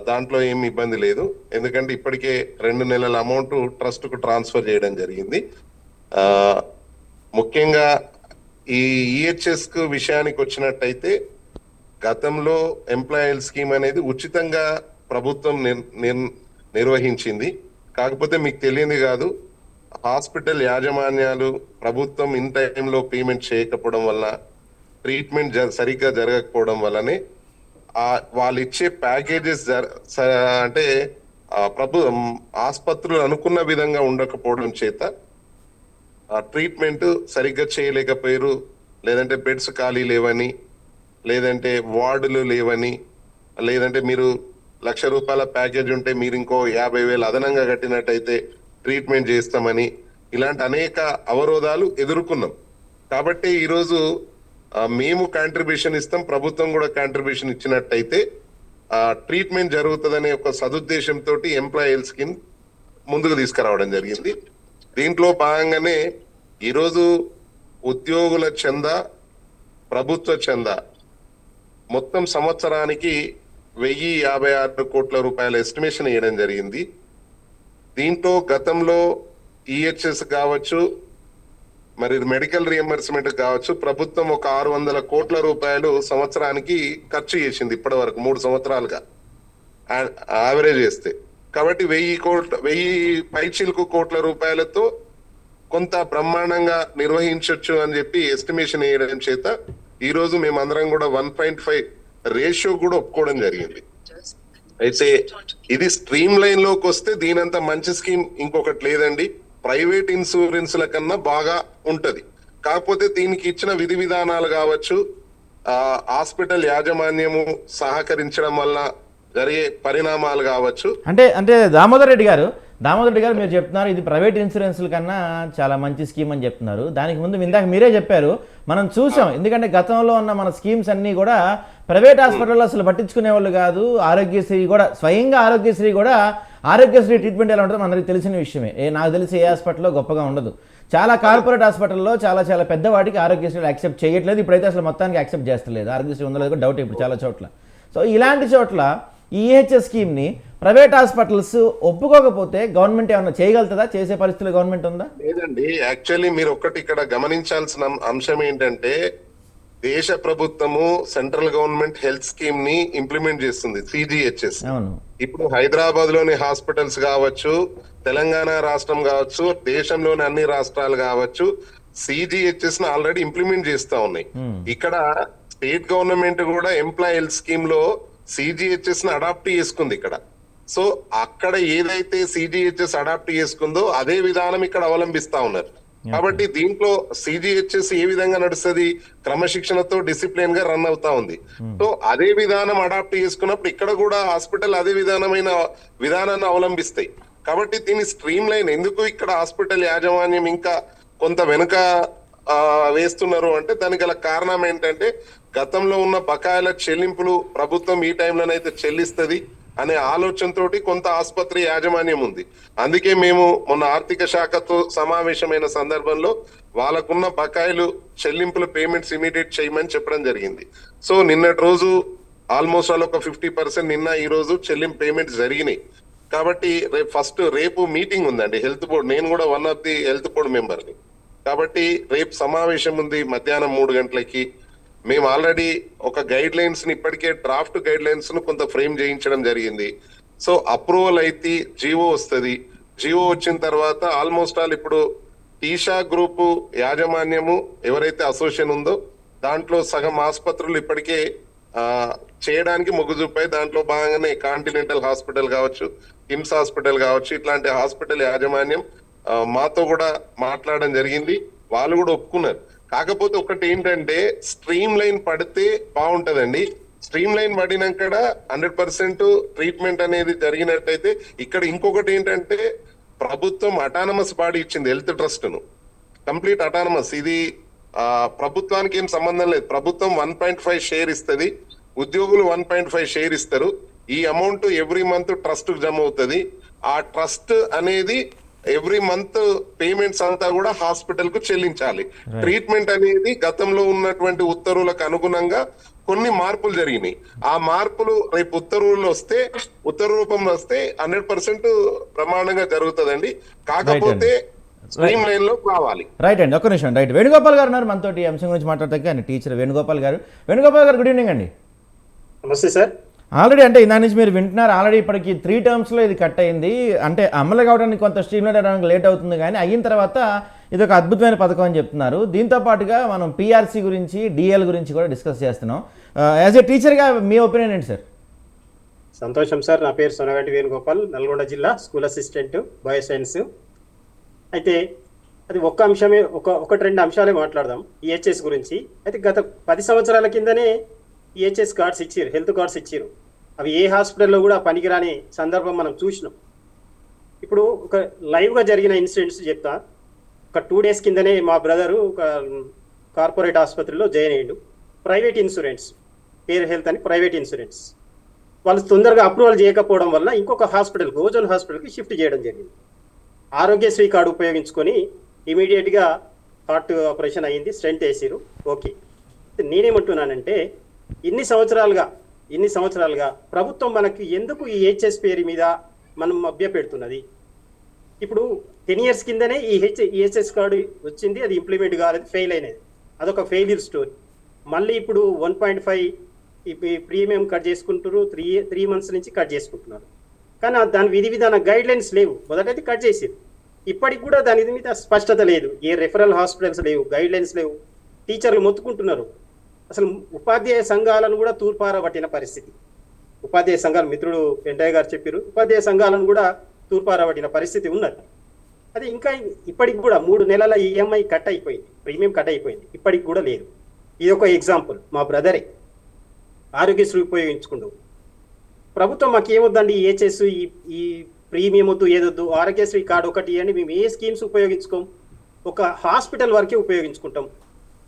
దాంట్లో ఏమి ఇబ్బంది లేదు. ఎందుకంటే ఇప్పటికే 2 నెలల అమౌంట్ ట్రస్ట్ కు ట్రాన్స్ఫర్ చేయడం జరిగింది. ముఖ్యంగా ఈ ఈహెచ్ఎస్ కు విషయానికి వచ్చినట్టయితే గతంలో ఎంప్లాయీ స్కీమ్ అనేది ఉచితంగా ప్రభుత్వం నిర్వహించింది. కాకపోతే మీకు తెలియదు కాదు, హాస్పిటల్ యాజమాన్యాలు ప్రభుత్వం ఇన్ టైంలో పేమెంట్ చేయకపోవడం వల్ల, ట్రీట్మెంట్ సరిగ్గా జరగకపోవడం వల్లనే వాళ్ళు ఇచ్చే ప్యాకేజెస్ అంటే ఆసుపత్రులు అనుకున్న విధంగా ఉండకపోవడం చేత ట్రీట్మెంట్ సరిగ్గా చేయలేకపోయారు. లేదంటే బెడ్స్ ఖాళీ లేవని, లేదంటే వార్డులు లేవని, లేదంటే మీరు ₹1,00,000 ప్యాకేజ్ ఉంటే మీరు ఇంకో 50,000 అదనంగా కట్టినట్టయితే ట్రీట్మెంట్ చేస్తామని, ఇలాంటి అనేక అవరోధాలు ఎదుర్కొన్నాం. కాబట్టి ఈరోజు మేము కాంట్రిబ్యూషన్ ఇస్తాం, ప్రభుత్వం కూడా కాంట్రిబ్యూషన్ ఇచ్చినట్టయితే ట్రీట్మెంట్ జరుగుతుందనే ఒక సదుద్దేశంతో ఎంప్లాయీ హెల్త్ స్కీమ్ ముందుకు తీసుకురావడం జరిగింది. దీంట్లో భాగంగానే ఈరోజు ఉద్యోగుల చందా, ప్రభుత్వ చందా మొత్తం సంవత్సరానికి ₹1,056 కోట్ల ఎస్టిమేషన్ వేయడం జరిగింది. దీంట్లో గతంలో ఈహెచ్ఎస్ కావచ్చు, మరి మెడికల్ రియంబర్స్మెంట్ కావచ్చు, ప్రభుత్వం ఒక ₹600 కోట్ల సంవత్సరానికి ఖర్చు చేసింది ఇప్పటి వరకు 3 సంవత్సరాలుగా. యావరేజ్ చేస్తే. కాబట్టి 1000 పైచిలకు కోట్ల రూపాయలతో కొంత బ్రహ్మాండంగా నిర్వహించవచ్చు అని చెప్పి ఎస్టిమేషన్ వేయడం చేత ఈ రోజు మేమందరం కూడా 1.5 రేషియో కూడా ఒప్పుకోవడం జరిగింది. అయితే ఇది స్ట్రీమ్ లైన్ లోకి వస్తే దీనంత మంచి స్కీమ్ ఇంకొకటి లేదండి. ప్రైవేట్ ఇన్సూరెన్స్ల కన్నా బాగా ఉంటది. కాకపోతే దీనికి ఇచ్చిన విధి విధానాలు కావచ్చు, హాస్పిటల్ యాజమాన్యము సహకరించడం వల్ల జరిగే పరిణామాలు కావచ్చు. అంటే దామోదర్ రెడ్డి గారు మీరు చెప్తున్నారు ఇది ప్రైవేట్ ఇన్సూరెన్స్ల కన్నా చాలా మంచి స్కీమ్ అని చెప్తున్నారు. దానికి ముందు ఇందాక మీరే చెప్పారు, మనం చూసాం. ఎందుకంటే గతంలో ఉన్న మన స్కీమ్స్ అన్నీ కూడా ప్రైవేట్ హాస్పిటల్లో అసలు పట్టించుకునే వాళ్ళు కాదు. ఆరోగ్యశ్రీ కూడా స్వయంగా ఆరోగ్యశ్రీ ట్రీట్మెంట్ ఎలా ఉంటుందో మనకి తెలిసిన విషయమే. నాకు తెలిసి ఏ హాస్పిటల్లో గొప్పగా ఉండదు. చాలా కార్పొరేట్ హాస్పిటల్లో చాలా పెద్ద వాటికి ఆరోగ్యశ్రీ యాక్సెప్ట్ చేయట్లేదు. ఇప్పుడైతే అసలు మొత్తానికి యాక్సెప్ట్ చేస్తలేదు. ఆరోగ్యశ్రీ ఉందో లేదో డౌట్ ఇప్పుడు చాలా చోట్ల. సో ఇలాంటి చోట్ల ఈ ఈహెచ్ఎస్ స్కీమ్ని ప్రైవేట్ హాస్పిటల్స్ ఒప్పుకోకపోతే గవర్నమెంట్ ఏమన్నా చేయగలుగుతుందా? చేసే పరిస్థితులు గవర్నమెంట్ ఉందా? లేదండి. యాక్చువల్లీ మీరు ఒక్కటి ఇక్కడ గమనించాల్సిన అంశం ఏంటంటే, దేశ ప్రభుత్వము సెంట్రల్ గవర్నమెంట్ హెల్త్ స్కీమ్ ని ఇంప్లిమెంట్ చేస్తుంది, సిజిహెచ్ఎస్. ఇప్పుడు హైదరాబాద్ లోని హాస్పిటల్స్ కావచ్చు, తెలంగాణ రాష్ట్రం కావచ్చు, దేశంలోని అన్ని రాష్ట్రాలు కావచ్చు, సిజిహెచ్ఎస్ ని ఆల్రెడీ ఇంప్లిమెంట్ చేస్తా ఉన్నాయి. ఇక్కడ స్టేట్ గవర్నమెంట్ కూడా ఎంప్లాయ్ హెల్త్ స్కీమ్ లో సిజిహెచ్ఎస్ ని అడాప్ట్ చేసుకుంది ఇక్కడ. సో అక్కడ ఏదైతే సిజిహెచ్ఎస్ అడాప్ట్ చేసుకుందో అదే విధానం ఇక్కడ అవలంబిస్తా ఉన్నారు. కాబట్టి దీంట్లో సిజిహెచ్ఎస్ ఏ విధంగా నడుస్తుంది, క్రమశిక్షణతో డిసిప్లిన్ గా రన్ అవుతా ఉంది. సో అదే విధానం అడాప్ట్ చేసుకున్నప్పుడు ఇక్కడ కూడా హాస్పిటల్ అదే విధానాన్ని అవలంబిస్తాయి. కాబట్టి దీని స్ట్రీమ్ లైన్ ఎందుకు ఇక్కడ హాస్పిటల్ యాజమాన్యం ఇంకా కొంత వెనుక వేస్తున్నారు అంటే దానికి గల కారణం ఏంటంటే, గతంలో ఉన్న బకాయిల చెల్లింపులు ప్రభుత్వం ఈ టైంలోనైతే చెల్లిస్తుంది అనే ఆలోచనతోటి కొంత ఆసుపత్రి యాజమాన్యం ఉంది. అందుకే మేము మొన్న ఆర్థిక శాఖతో సమావేశమైన సందర్భంలో వాళ్ళకున్న బకాయిలు చెల్లింపులు పేమెంట్స్ ఇమీడియట్ చేయమని చెప్పడం జరిగింది. సో నిన్నటి రోజు ఆల్మోస్ట్ వాళ్ళు ఒక 50% నిన్న ఈ రోజు చెల్లింపు పేమెంట్స్ జరిగినాయి. కాబట్టి రేపు మీటింగ్ ఉందండి హెల్త్ బోర్డ్. నేను కూడా one of the health board మెంబర్ని. కాబట్టి రేపు సమావేశం ఉంది మధ్యాహ్నం 3 గంటలకి. మేము ఆల్రెడీ ఒక గైడ్ లైన్స్ ని ఇప్పటికే డ్రాఫ్ట్ గైడ్ లైన్స్ ను కొంత ఫ్రేమ్ చేయించడం జరిగింది. సో అప్రూవల్ అయితే జియో వస్తుంది. జియో వచ్చిన తర్వాత ఆల్మోస్ట్ ఆల్ ఇప్పుడు టీషా గ్రూప్ యాజమాన్యము ఎవరైతే అసోసియేషన్ ఉందో దాంట్లో సగం ఆసుపత్రులు ఇప్పటికే చేయడానికి మొగ్గు చూపాయి. దాంట్లో భాగంగానే కాంటినెంటల్ హాస్పిటల్ కావచ్చు, కిమ్స్ హాస్పిటల్ కావచ్చు, ఇట్లాంటి హాస్పిటల్ యాజమాన్యం మాతో కూడా మాట్లాడడం జరిగింది. వాళ్ళు కూడా ఒప్పుకున్నారు. కాకపోతే ఒకటి ఏంటంటే, స్ట్రీమ్ లైన్ పడితే బాగుంటదండి. స్ట్రీమ్ లైన్ పడినాక 100% ట్రీట్మెంట్ అనేది జరిగినట్టయితే, ఇక్కడ ఇంకొకటి ఏంటంటే ప్రభుత్వం అటానమస్ బాడీ ఇచ్చింది హెల్త్ ట్రస్ట్ ను, కంప్లీట్ అటానమస్. ఇది ప్రభుత్వానికి ఏం సంబంధం లేదు. ప్రభుత్వం 1.5 షేర్ ఇస్తుంది, ఉద్యోగులు 1.5 షేర్ ఇస్తారు. ఈ అమౌంట్ ఎవ్రీ మంత్ ట్రస్ట్ కు జమ అవుతుంది. ఆ ట్రస్ట్ అనేది ఎవ్రీ మంత్ పేమెంట్స్ అంతా కూడా హాస్పిటల్ కు చెల్లించాలి. ట్రీట్మెంట్ అనేది గతంలో ఉన్నటువంటి ఉత్తర్వులకు అనుగుణంగా కొన్ని మార్పులు జరిగినాయి. ఆ మార్పులు రేపు ఉత్తర్వు రూపంలో వస్తే 100% ప్రమాణంగా జరుగుతుందండి. కాకపోతే స్ట్రీమ్ లైన్ లో కావాలి. రైట్ అండి, ఒక్క నిమిషం. రైట్, వేణుగోపాల్ గారు ఉన్నారు మనతో ఈ అంశం గురించి మాట్లాడతాక. ఆయన టీచర్ వేణుగోపాల్ గారు. గుడ్ ఈవినింగ్ అండి. నమస్తే సార్. ఆల్రెడీ అంటే ఇందా నుంచి మీరు వింటున్నారు, ఆల్రెడీ ఇప్పటికి 3 టర్మ్స్లో ఇది కట్ అయింది. అంటే అమలు కావడానికి కొంత స్ట్రీమ్లైన్ అవ్వడానికి లేట్ అవుతుంది, కానీ అయిన తర్వాత ఇది ఒక అద్భుతమైన పథకం అని చెప్తున్నారు. దీంతో పాటుగా మనం పిఆర్సీ గురించి, డిఎల్ గురించి కూడా డిస్కస్ చేస్తున్నాం. యాజ్ ఏ టీచర్గా మీ ఒపీనియన్ ఏంటి సార్? సంతోషం సార్. నా పేరు సొనగంటి వేణుగోపాల్, నల్గొండ జిల్లా స్కూల్ అసిస్టెంట్ బయోసైన్స్. అయితే అది ఒక్క అంశమే, ఒకటి రెండు అంశాలే మాట్లాడదాం ఈహెచ్ఎస్ గురించి. అయితే గత 10 సంవత్సరాల కిందనే ఈహెచ్ఎస్ కార్డ్స్ ఇచ్చారు, హెల్త్ కార్డ్స్ ఇచ్చారు. అవి ఏ హాస్పిటల్లో కూడా పనికిరాని సందర్భం మనం చూసినాం. ఇప్పుడు ఒక లైవ్గా జరిగిన ఇన్సిడెంట్స్ చెప్తా. ఒక 2 days కిందనే మా బ్రదరు ఒక కార్పొరేట్ ఆసుపత్రిలో జాయిన్ అయ్యాడు. ప్రైవేట్ ఇన్సూరెన్స్, పేర్ హెల్త్ అని ప్రైవేట్ ఇన్సూరెన్స్. వాళ్ళు తొందరగా అప్రూవల్ చేయకపోవడం వల్ల ఇంకొక హాస్పిటల్కి, ఓజోన్ హాస్పిటల్కి షిఫ్ట్ చేయడం జరిగింది. ఆరోగ్యశ్రీ కార్డు ఉపయోగించుకొని ఇమీడియట్గా హార్ట్ ఆపరేషన్ అయ్యింది, స్టెంట్ వేసారు. ఓకే, నేనేమంటున్నానంటే ఇన్ని సంవత్సరాలుగా ప్రభుత్వం మనకి ఎందుకు ఈ ఈహెచ్ఎస్ పేరు మీద మనం మభ్య పెడుతున్నది? ఇప్పుడు 10 years కిందనే ఈ ఈహెచ్ఎస్ కార్డు వచ్చింది, అది ఇంప్లిమెంట్ కాలేదు, ఫెయిల్ అయినది. అదొక ఫెయిల్యూర్ స్టోరీ. మళ్ళీ ఇప్పుడు 1.5 ఈ ప్రీమియం కట్ చేసుకుంటారు, త్రీ మంత్స్ నుంచి కట్ చేసుకుంటున్నారు. కానీ దాని విధి విధాన గైడ్ లైన్స్ లేవు. మొదటైతే కట్ చేసేది, ఇప్పటికి కూడా దాని మీద స్పష్టత లేదు. ఏ రెఫరల్ హాస్పిటల్స్ లేవు, గైడ్ లైన్స్ లేవు. టీచర్లు మొత్తుకుంటున్నారు. అసలు ఉపాధ్యాయ సంఘాలను కూడా తూర్పారబట్టిన పరిస్థితి. ఉపాధ్యాయ సంఘాలు మిత్రుడు వెంటయ్య గారు చెప్పారు, ఉపాధ్యాయ సంఘాలను కూడా తూర్పారబట్టిన పరిస్థితి ఉన్నది. అది ఇంకా ఇప్పటికి కూడా 3 నెలల ఈఎంఐ కట్ అయిపోయింది, ప్రీమియం కట్ అయిపోయింది, ఇప్పటికి కూడా లేదు. ఇది ఒక ఎగ్జాంపుల్. మా బ్రదరే ఆరోగ్యశ్రీ ఉపయోగించుకుంటూ, ప్రభుత్వం మాకు ఏమొద్దండి, ఏహెచ్ఎస్ ఈ ప్రీమియం వద్దు, ఏదొద్దు, ఆరోగ్యశ్రీ కార్డు ఒకటి అని మేము ఏ స్కీమ్స్ ఉపయోగించుకోం, ఒక హాస్పిటల్ వరకే ఉపయోగించుకుంటాం.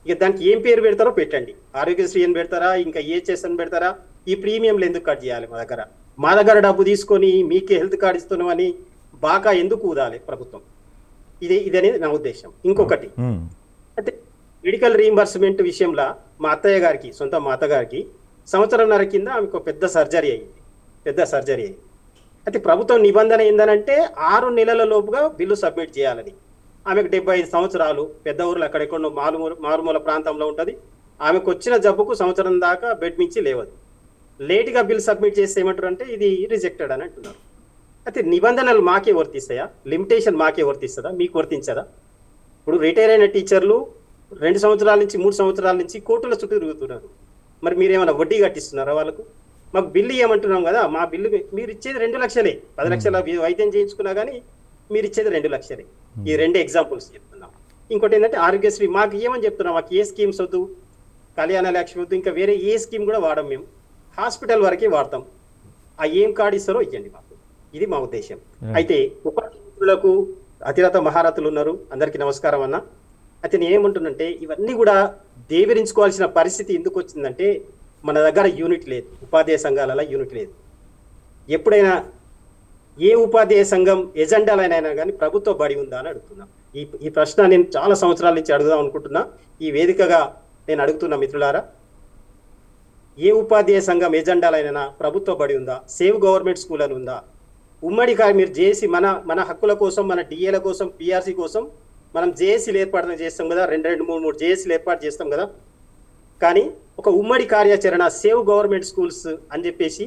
ఇక దానికి ఏం పేరు పెడతారో పెట్టండి, ఆరోగ్యశ్రీ అని పెడతారా, ఇంకా ఏహెచ్ఎస్ అని పెడతారా, ఈ ప్రీమియంలు ఎందుకు కట్ చేయాలి? మా దగ్గర డబ్బు తీసుకొని మీకే హెల్త్ కార్డు ఇస్తున్నామని బాగా ఎందుకు ఊదాలి ప్రభుత్వం? ఇది అనేది నా ఉద్దేశం. ఇంకొకటి అయితే మెడికల్ రీయింబర్స్మెంట్ విషయంలో మా అత్తయ్య గారికి, మా అత్తగారికి సంవత్సరంన్నర కింద ఆమెకు పెద్ద సర్జరీ అయింది. అయితే ప్రభుత్వం నిబంధన ఏందనంటే 6 నెలల లోపుగా బిల్లు సబ్మిట్ చేయాలని. ఆమెకు 75 సంవత్సరాలు, పెద్ద ఊర్లో అక్కడెక్కడో మారుమూల ప్రాంతంలో ఉంటుంది. ఆమెకు వచ్చిన జబ్బుకు సంవత్సరం దాకా బెడ్ మించి లేవదు. లేట్గా బిల్ సబ్మిట్ చేస్తే ఏమంటారు అంటే ఇది రిజెక్టెడ్ అని అంటున్నారు. అయితే నిబంధనలు మాకే వర్తిస్తాయా? లిమిటేషన్ మాకే వర్తిస్తుందా? మీకు వర్తించదా? ఇప్పుడు రిటైర్ అయిన టీచర్లు 2 సంవత్సరాల నుంచి 3 సంవత్సరాల నుంచి కోర్టుల చుట్టూ తిరుగుతున్నారు. మరి మీరేమైనా వడ్డీ కట్టిస్తున్నారా వాళ్ళకు? మాకు బిల్లు ఇవ్వమంటున్నాం కదా, మా బిల్లు మీరు ఇచ్చేది 2 లక్షలే. 10 లక్షల వైద్యం చేయించుకున్నా కానీ మీరు ఇచ్చేది 2 లక్షలే. ఈ 2 ఎగ్జాంపుల్స్ చెప్తున్నాం. ఇంకోటి ఏంటంటే ఆరోగ్యశ్రీ మాకు ఏమని చెప్తున్నాం, మాకు ఏ స్కీమ్స్ వద్దు, కళ్యాణ లక్ష్మి వద్దు, ఇంకా వేరే ఏ స్కీమ్ కూడా వాడం, మేము హాస్పిటల్ వరకే వాడతాం. ఆ ఏం కార్డు ఇస్తారో ఇవ్వండి మాకు, ఇది మా ఉద్దేశం. అయితే ఉపాధ్యాయులకు అతిరథ మహారథులు ఉన్నారు, అందరికీ నమస్కారం అన్న. అయితే నేను ఏమంటున్నంటే ఇవన్నీ కూడా దేవిరించుకోవాల్సిన పరిస్థితి ఎందుకు వచ్చిందంటే మన దగ్గర యూనిట్ లేదు, ఉపాధ్యాయ సంఘాలలో యూనిట్ లేదు. ఎప్పుడైనా ఏ ఉపాధ్యాయ సంఘం ఎజెండాలైనా కానీ ప్రభుత్వ బడి ఉందా అని అడుగుతున్నా. ఈ ప్రశ్న నేను చాలా సంవత్సరాల నుంచి అడుగుదాం అనుకుంటున్నా. ఈ వేదికగా నేను అడుగుతున్నా మిత్రులారా, ఏ ఉపాధ్యాయ సంఘం ఎజెండాలైనా ప్రభుత్వ బడి ఉందా? సేవ్ గవర్నమెంట్ స్కూల్ అని ఉందా? ఉమ్మడి మీరు చేసి మన హక్కుల కోసం, మన డిఏల కోసం, పిఆర్సీ కోసం మనం జేఏసీలు ఏర్పాటు చేస్తాం కదా, 2, 3 జేఏసీలు ఏర్పాటు చేస్తాం కదా. కానీ ఒక ఉమ్మడి కార్యాచరణ సేవ్ గవర్నమెంట్ స్కూల్స్ అని చెప్పేసి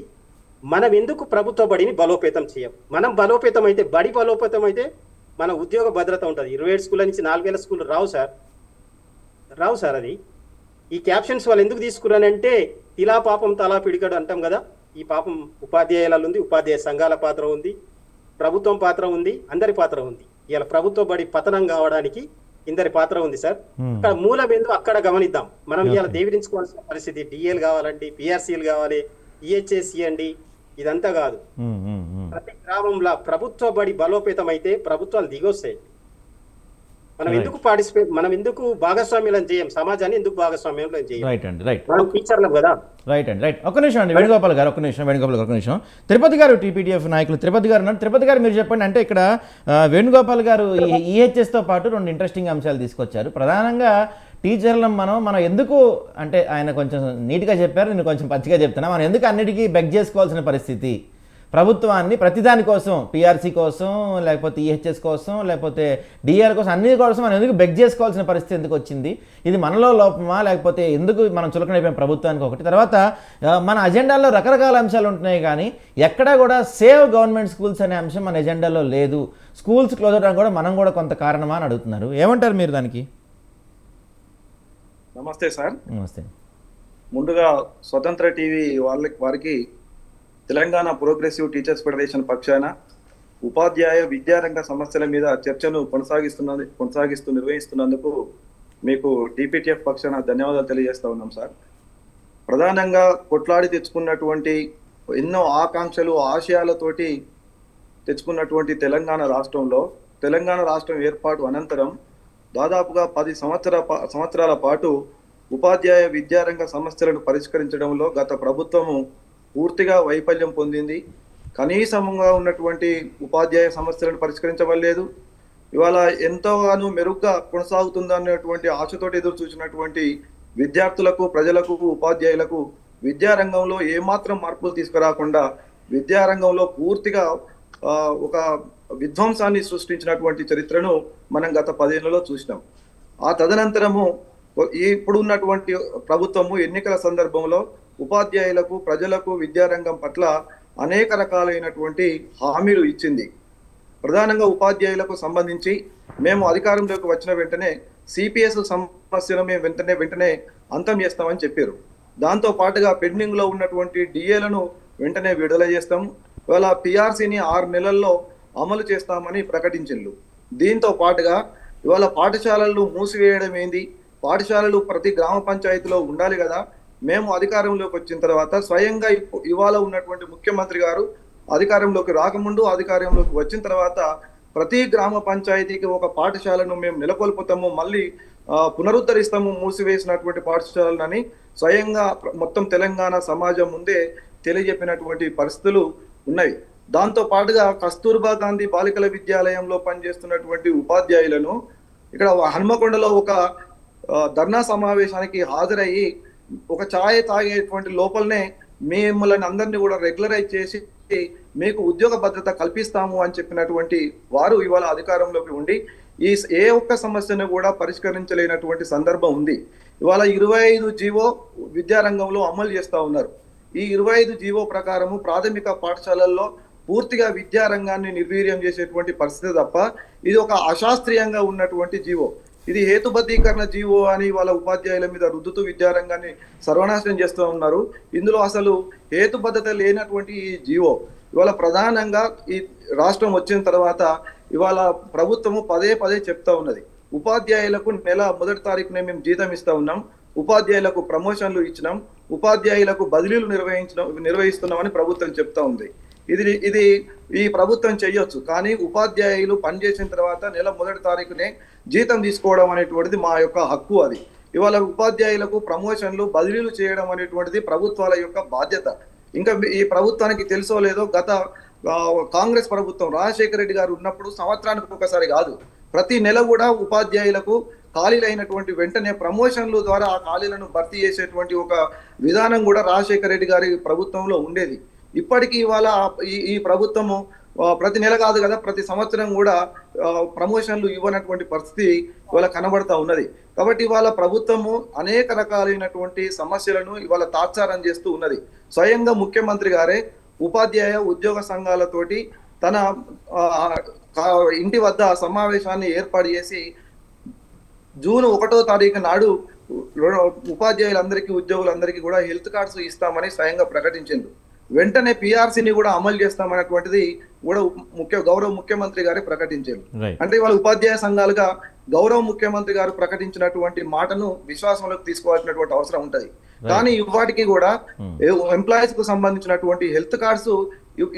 మనం ఎందుకు ప్రభుత్వ బడిని బలోపేతం చేయం? మనం బలోపేతం అయితే, బడి బలోపేతం అయితే మన ఉద్యోగ భద్రత ఉంటుంది. 27 స్కూళ్ళ నుంచి 4000 స్కూళ్ళు రావు సార్. అది ఈ క్యాప్షన్స్ వాళ్ళు ఎందుకు తీసుకున్నానంటే ఇలా పాపం తలా పిడికడు అంటాం కదా. ఈ పాపం ఉపాధ్యాయులలో ఉంది, ఉపాధ్యాయ సంఘాల పాత్ర ఉంది, ప్రభుత్వం పాత్ర ఉంది, అందరి పాత్ర ఉంది. ఇలా ప్రభుత్వ బడి పతనం కావడానికి ఇందరి పాత్ర ఉంది సార్. ఇక్కడ మూలం ఏందో అక్కడ గమనిద్దాం. మనం ఇలా దేవిరించుకోవాల్సిన పరిస్థితి. డిఏలు కావాలండి, పిఆర్సీలు కావాలి, ఈహెచ్ఎస్ ఇవ్వండి, ఇదంతా కాదు. ప్రతి గ్రామంలో ప్రభుత్వ బడి బలోపేతం అయితే ప్రభుత్వాలు దిగొస్తాయి. మనం ఎందుకు భాగస్వామ్యం చేయం? సమాజాన్ని ఎందుకు భాగస్వామ్యంలో చేయం? మనం టీచర్లం కదా. రైట్ ఒక్క నిమిషం అండి వేణుగోపాల్ గారు, ఒక్క నిమిషం. తిరుపతి గారు, టీపీడీఎఫ్ నాయకులు తిరుపతి గారు ఉన్నారు. తిరుపతి గారు మీరు చెప్పండి. అంటే ఇక్కడ వేణుగోపాల్ గారు ఈ ఈహెచ్ఎస్తో పాటు 2 ఇంట్రెస్టింగ్ అంశాలు తీసుకొచ్చారు. ప్రధానంగా టీచర్లను మనం ఎందుకు, అంటే ఆయన కొంచెం నీట్గా చెప్పారు, నేను కొంచెం పచ్చిగా చెప్తున్నా, మనం ఎందుకు అన్నిటికీ బెగ్ చేసుకోవాల్సిన పరిస్థితి? ప్రభుత్వాన్ని ప్రతిదాని కోసం, పిఆర్సీ కోసం, లేకపోతే ఈహెచ్ఎస్ కోసం, లేకపోతే డిఆర్ కోసం, అన్ని కోసం మనం ఎందుకు బెగ్ చేసుకోవాల్సిన పరిస్థితి ఎందుకు వచ్చింది? ఇది మనలో లోపమా, లేకపోతే ఎందుకు మనం చులకనైపోయాం ప్రభుత్వానికి? ఒకటి. తర్వాత మన అజెండాలో రకరకాల అంశాలు ఉంటున్నాయి, కానీ ఎక్కడా కూడా సేవ్ గవర్నమెంట్ స్కూల్స్ అనే అంశం మన ఎజెండాలో లేదు. స్కూల్స్ క్లోజ్ అవడానికి కూడా మనం కూడా కొంత కారణమా అని అడుగుతున్నారు. ఏమంటారు మీరు దానికి? నమస్తే సార్. నమస్తే. ముందుగా స్వతంత్ర టీవీ వారికి తెలంగాణ ప్రోగ్రెసివ్ టీచర్స్ ఫెడరేషన్ పక్షాన ఉపాధ్యాయ విద్యారంగ సమస్యల మీద చర్చను కొనసాగిస్తూ నిర్వహిస్తున్నందుకు మీకు టీపీటీఎఫ్ పక్షాన ధన్యవాదాలు తెలియజేస్తా ఉన్నాం సార్. ప్రధానంగా కొట్లాడి తెచ్చుకున్నటువంటి ఎన్నో ఆకాంక్షలు, ఆశయాలతోటి తెచ్చుకున్నటువంటి తెలంగాణ రాష్ట్రం ఏర్పాటు అనంతరం దాదాపుగా 10 సంవత్సరాల పాటు ఉపాధ్యాయ విద్యారంగ సమస్యలను పరిష్కరించడంలో గత ప్రభుత్వము పూర్తిగా వైఫల్యం పొందింది. కనీసంగా ఉన్నటువంటి ఉపాధ్యాయ సమస్యలను పరిష్కరించవలేదు. ఇవాళ ఎంతోగానో మెరుగ్గా కొనసాగుతుందనేటువంటి ఆశతోటి ఎదురు చూసినటువంటి విద్యార్థులకు, ప్రజలకు, ఉపాధ్యాయులకు విద్యారంగంలో ఏమాత్రం మార్పులు తీసుకురాకుండా విద్యారంగంలో పూర్తిగా ఒక విధ్వంసాన్ని సృష్టించినటువంటి చరిత్రను మనం గత 10 ఏళ్లలో చూసినాం. ఆ తదనంతరము ఇప్పుడు ఉన్నటువంటి ప్రభుత్వము ఎన్నికల సందర్భంలో ఉపాధ్యాయులకు, ప్రజలకు, విద్యారంగం పట్ల అనేక రకాలైనటువంటి హామీలు ఇచ్చింది. ప్రధానంగా ఉపాధ్యాయులకు సంబంధించి మేము అధికారంలోకి వచ్చిన వెంటనే సిపిఎస్ సమస్యను మేము వెంటనే అంతం చేస్తామని చెప్పారు. దాంతో పాటుగా పెండింగ్ లో ఉన్నటువంటి డిఏలను వెంటనే విడుదల చేస్తాం. ఇవాళ పిఆర్సీని 6 నెలల్లో అమలు చేస్తామని ప్రకటించిండ్రు. దీంతో పాటుగా ఇవాళ పాఠశాలలు మూసివేయడం ఏంది, పాఠశాలలు ప్రతి గ్రామ పంచాయతీలో ఉండాలి కదా. మేము అధికారంలోకి వచ్చిన తర్వాత స్వయంగా ఇవాళ ఉన్నటువంటి ముఖ్యమంత్రి గారు అధికారంలోకి రాకముందు, అధికారంలోకి వచ్చిన తర్వాత ప్రతి గ్రామ పంచాయతీకి ఒక పాఠశాలను మేము నెలకొల్పుతాము, మళ్ళీ పునరుద్ధరిస్తాము మూసివేసినటువంటి పాఠశాలని స్వయంగా మొత్తం తెలంగాణ సమాజం ముందే తెలియజెప్పినటువంటి పరిస్థితులు ఉన్నాయి. దాంతో పాటుగా కస్తూర్బా గాంధీ బాలికల విద్యాలయంలో పనిచేస్తున్నటువంటి ఉపాధ్యాయులను ఇక్కడ హన్మకొండలో ఒక ధర్నా సమావేశానికి హాజరయ్యి ఒక ఛాయ్ తాగేటువంటి లోపలనే మిమ్మల్ని అందరినీ కూడా రెగ్యులరైజ్ చేసి మీకు ఉద్యోగ భద్రత కల్పిస్తాము అని చెప్పినటువంటి వారు ఇవాళ అధికారంలోకి ఉండి ఏ ఒక్క సమస్యను కూడా పరిష్కరించలేనటువంటి సందర్భం ఉంది. ఇవాళ 25 జీవో విద్యారంగంలో అమలు చేస్తూ ఉన్నారు. ఈ 25 జీవో ప్రకారము ప్రాథమిక పాఠశాలల్లో పూర్తిగా విద్యారంగాన్ని నిర్వీర్యం చేసేటువంటి పరిస్థితి తప్ప ఇది ఒక అశాస్త్రీయంగా ఉన్నటువంటి జీవో. ఇది హేతుబద్ధీకరణ జీవో అని వాళ్ళ ఉపాధ్యాయుల మీద రుద్దుతూ విద్యారంగాన్ని సర్వనాశనం చేస్తూ ఉన్నారు. ఇందులో అసలు హేతుబద్ధత లేనటువంటి ఈ జీవో ఇవాళ ప్రధానంగా ఈ రాష్ట్రం వచ్చిన తర్వాత ఇవాళ ప్రభుత్వము పదే చెప్తా ఉన్నది, ఉపాధ్యాయులకు నెల 1వ తారీఖునే మేము జీతం ఇస్తా ఉన్నాం, ఉపాధ్యాయులకు ప్రమోషన్లు ఇచ్చినాం, ఉపాధ్యాయులకు బదిలీలు నిర్వహిస్తున్నామని ప్రభుత్వం చెప్తా ఉంది. ఇది ఈ ప్రభుత్వం చేయొచ్చు, కానీ ఉపాధ్యాయులు పనిచేసిన తర్వాత నెల 1వ తారీఖునే జీతం తీసుకోవడం అనేటువంటిది మా యొక్క హక్కు. అది ఇవాళ ఉపాధ్యాయులకు ప్రమోషన్లు బదిలీలు చేయడం అనేటువంటిది ప్రభుత్వాల యొక్క బాధ్యత. ఇంకా ఈ ప్రభుత్వానికి తెలుసో లేదో గత కాంగ్రెస్ ప్రభుత్వం రాజశేఖర రెడ్డి గారు ఉన్నప్పుడు సంవత్సరానికి ఒకసారి కాదు, ప్రతి నెల కూడా ఉపాధ్యాయులకు ఖాళీలైనటువంటి వెంటనే ప్రమోషన్ల ద్వారా ఆ ఖాళీలను భర్తీ చేసేటువంటి ఒక విధానం కూడా రాజశేఖర రెడ్డి గారి ప్రభుత్వంలో ఉండేది. ఇప్పటికీ ఇవాళ ఈ ప్రభుత్వము ప్రతి నెల కాదు కదా, ప్రతి సంవత్సరం కూడా ప్రమోషన్లు ఇవ్వనటువంటి పరిస్థితి ఇవాళ కనబడతా ఉన్నది. కాబట్టి ఇవాళ ప్రభుత్వము అనేక రకాలైనటువంటి సమస్యలను ఇవాళ తాత్సారం చేస్తూ ఉన్నది. స్వయంగా ముఖ్యమంత్రి గారే ఉపాధ్యాయ ఉద్యోగ సంఘాలతోటి తన ఇంటి వద్ద సమావేశాన్ని ఏర్పాటు చేసి జూన్ 1వ తారీఖు నాడు ఉపాధ్యాయులందరికీ, ఉద్యోగులందరికీ కూడా హెల్త్ కార్డ్స్ ఇస్తామని స్వయంగా ప్రకటించింది. వెంటనే పిఆర్సీని కూడా అమలు చేస్తామన్నటువంటిది కూడా గౌరవ ముఖ్యమంత్రి గారే ప్రకటించారు. అంటే ఇవాళ ఉపాధ్యాయ సంఘాలుగా గౌరవ ముఖ్యమంత్రి గారు ప్రకటించినటువంటి మాటను విశ్వాసంలోకి తీసుకోవాల్సినటువంటి అవసరం ఉంటది. కానీ ఇవాటికి కూడా ఎంప్లాయీస్ కు సంబంధించినటువంటి హెల్త్ కార్డ్స్